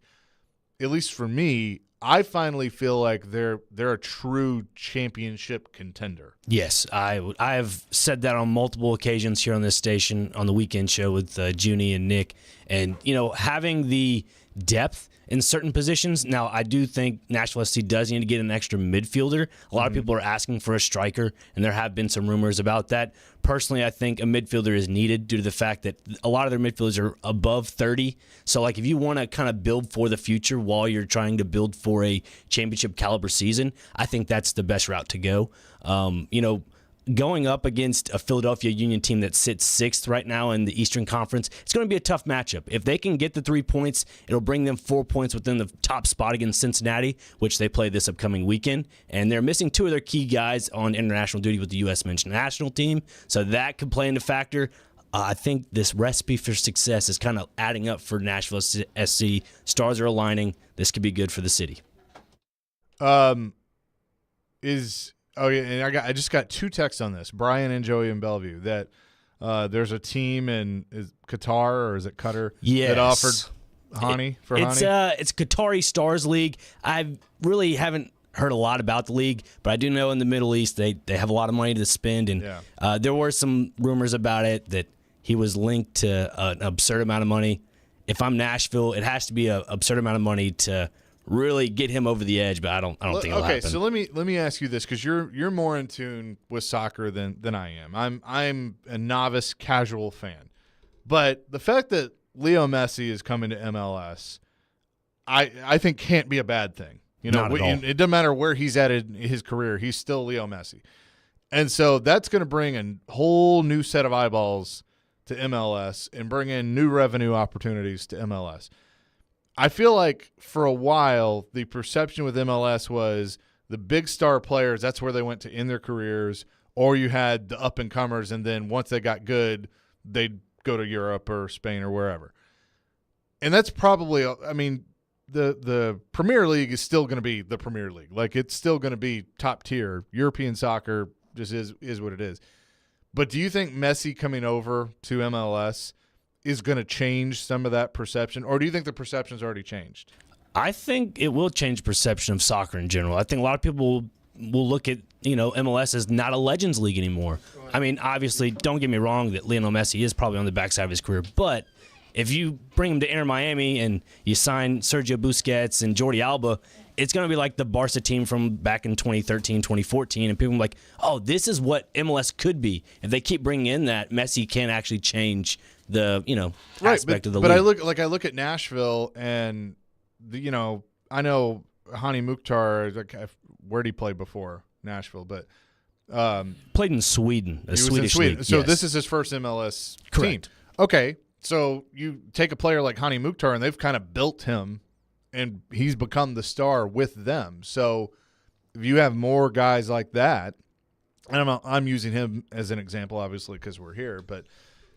at least for me, I finally feel like they're a true championship contender. Yes, I have said that on multiple occasions here on this station on the weekend show with Junie and Nick. And, having the depth in certain positions. Now, I do think Nashville SC does need to get an extra midfielder. A lot of people are asking for a striker, and there have been some rumors about that. Personally, I think a midfielder is needed due to the fact that a lot of their midfielders are above 30. So, if you want to kind of build for the future while you're trying to build for a championship caliber season, I think that's the best route to go. Going up against a Philadelphia Union team that sits 6th right now in the Eastern Conference, it's going to be a tough matchup. If they can get the 3 points, it'll bring them 4 points within the top spot against Cincinnati, which they play this upcoming weekend. And they're missing 2 of their key guys on international duty with the U.S. men's national team, so that could play into factor. I think this recipe for success is kind of adding up for Nashville SC. Stars are aligning. This could be good for the city. Oh, yeah, and I just got 2 texts on this, Brian and Joey in Bellevue, that there's a team in Qatar, or is it Qatar, that offered Hani for Hani? It's Qatari Stars League. I really haven't heard a lot about the league, but I do know in the Middle East they have a lot of money to spend, and there were some rumors about it that he was linked to an absurd amount of money. If I'm Nashville, it has to be an absurd amount of money to really get him over the edge, but I don't think it'll happen. Okay, so let me ask you this, because you're more in tune with soccer than I am. I'm a novice casual fan, but the fact that Leo Messi is coming to MLS, I think can't be a bad thing. Not at all. It doesn't matter where he's at in his career, he's still Leo Messi, and so that's going to bring a whole new set of eyeballs to MLS and bring in new revenue opportunities to MLS. I feel like for a while, the perception with MLS was the big star players, that's where they went to end their careers, or you had the up-and-comers, and then once they got good, they'd go to Europe or Spain or wherever. And that's probably, the Premier League is still going to be the Premier League. It's still going to be top tier. European soccer just is what it is. But do you think Messi coming over to MLS is going to change some of that perception, or do you think the perception's already changed? I think it will change perception of soccer in general. I think a lot of people will we'll look at, MLS as not a Legends League anymore. I mean, obviously, don't get me wrong that Lionel Messi is probably on the backside of his career, but if you bring him to Inter Miami and you sign Sergio Busquets and Jordi Alba, it's going to be like the Barca team from back in 2013, 2014, and people are like, oh, this is what MLS could be. If they keep bringing in that, Messi can actually change the, aspect of the league. But I look at Nashville and, I know Hani Mukhtar, where did he play before Nashville? But played in Sweden, a Swedish league. So yes. this is his first MLS Correct. team. Okay, so you take a player like Hani Mukhtar, and they've kind of built him, and he's become the star with them. So if you have more guys like that, and I'm using him as an example, obviously, because we're here, but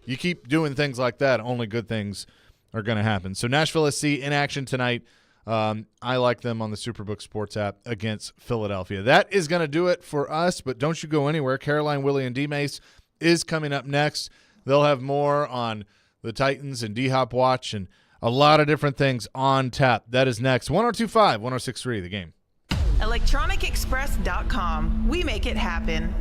you keep doing things like that, only good things are going to happen. So Nashville SC in action tonight. I like them on the Superbook Sports app against Philadelphia. That is going to do it for us, but don't you go anywhere. Caroline, Willie, and D-Mace is coming up next. They'll have more on the Titans and D-Hop Watch and a lot of different things on tap. That is next. 102.5, 106.3, The Game. ElectronicExpress.com. We make it happen.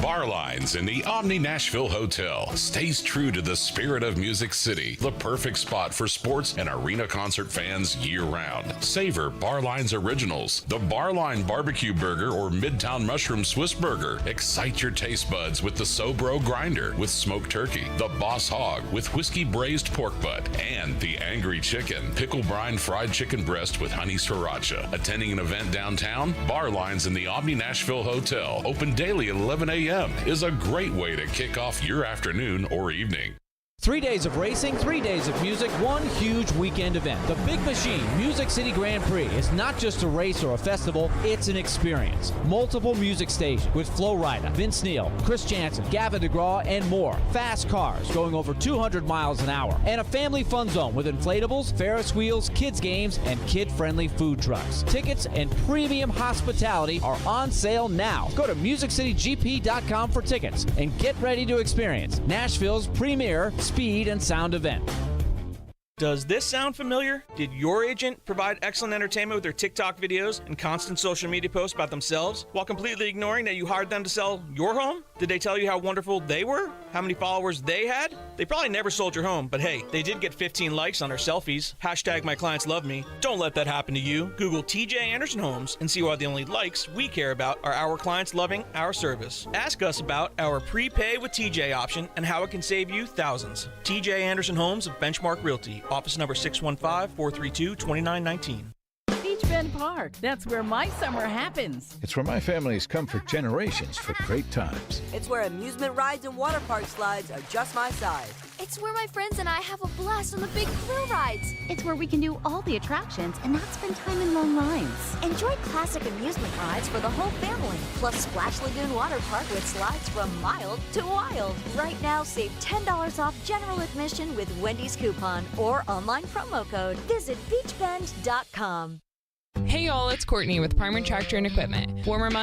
Bar Lines in the Omni Nashville Hotel stays true to the spirit of Music City, the perfect spot for sports and arena concert fans year-round. Savor Bar Lines Originals, the Bar Line Barbecue Burger or Midtown Mushroom Swiss Burger. Excite your taste buds with the Sobro Grinder with smoked turkey, the Boss Hog with whiskey braised pork butt, and the Angry Chicken, pickle brine fried chicken breast with honey sriracha. Attending an event downtown? Bar Lines in the Omni Nashville Hotel, open daily at 11 a.m. is a great way to kick off your afternoon or evening. 3 days of racing, 3 days of music, one huge weekend event. The Big Machine Music City Grand Prix is not just a race or a festival, it's an experience. Multiple music stations with Flo Rida, Vince Neil, Chris Jansen, Gavin DeGraw, and more. Fast cars going over 200 miles an hour. And a family fun zone with inflatables, Ferris wheels, kids games, and kid-friendly food trucks. Tickets and premium hospitality are on sale now. Go to MusicCityGP.com for tickets and get ready to experience Nashville's premier speed and sound event. Does this sound familiar? Did your agent provide excellent entertainment with their TikTok videos and constant social media posts about themselves while completely ignoring that you hired them to sell your home? Did they tell you how wonderful they were? How many followers they had? They probably never sold your home, but hey, they did get 15 likes on their selfies. Hashtag my clients love me. Don't let that happen to you. Google TJ Anderson Homes and see why the only likes we care about are our clients loving our service. Ask us about our prepay with TJ option and how it can save you thousands. TJ Anderson Homes of Benchmark Realty. Office number 615-432-2919. Beach Bend Park. That's where my summer happens. It's where my family's come for generations for great times. It's where amusement rides and water park slides are just my size. It's where my friends and I have a blast on the big thrill rides. It's where we can do all the attractions and not spend time in long lines. Enjoy classic amusement rides for the whole family. Plus Splash Lagoon Water Park with slides from mild to wild. Right now, save $10 off general admission with Wendy's coupon or online promo code. Visit beachbend.com. Hey y'all, it's Courtney with Primer Tractor and Equipment. Warmer months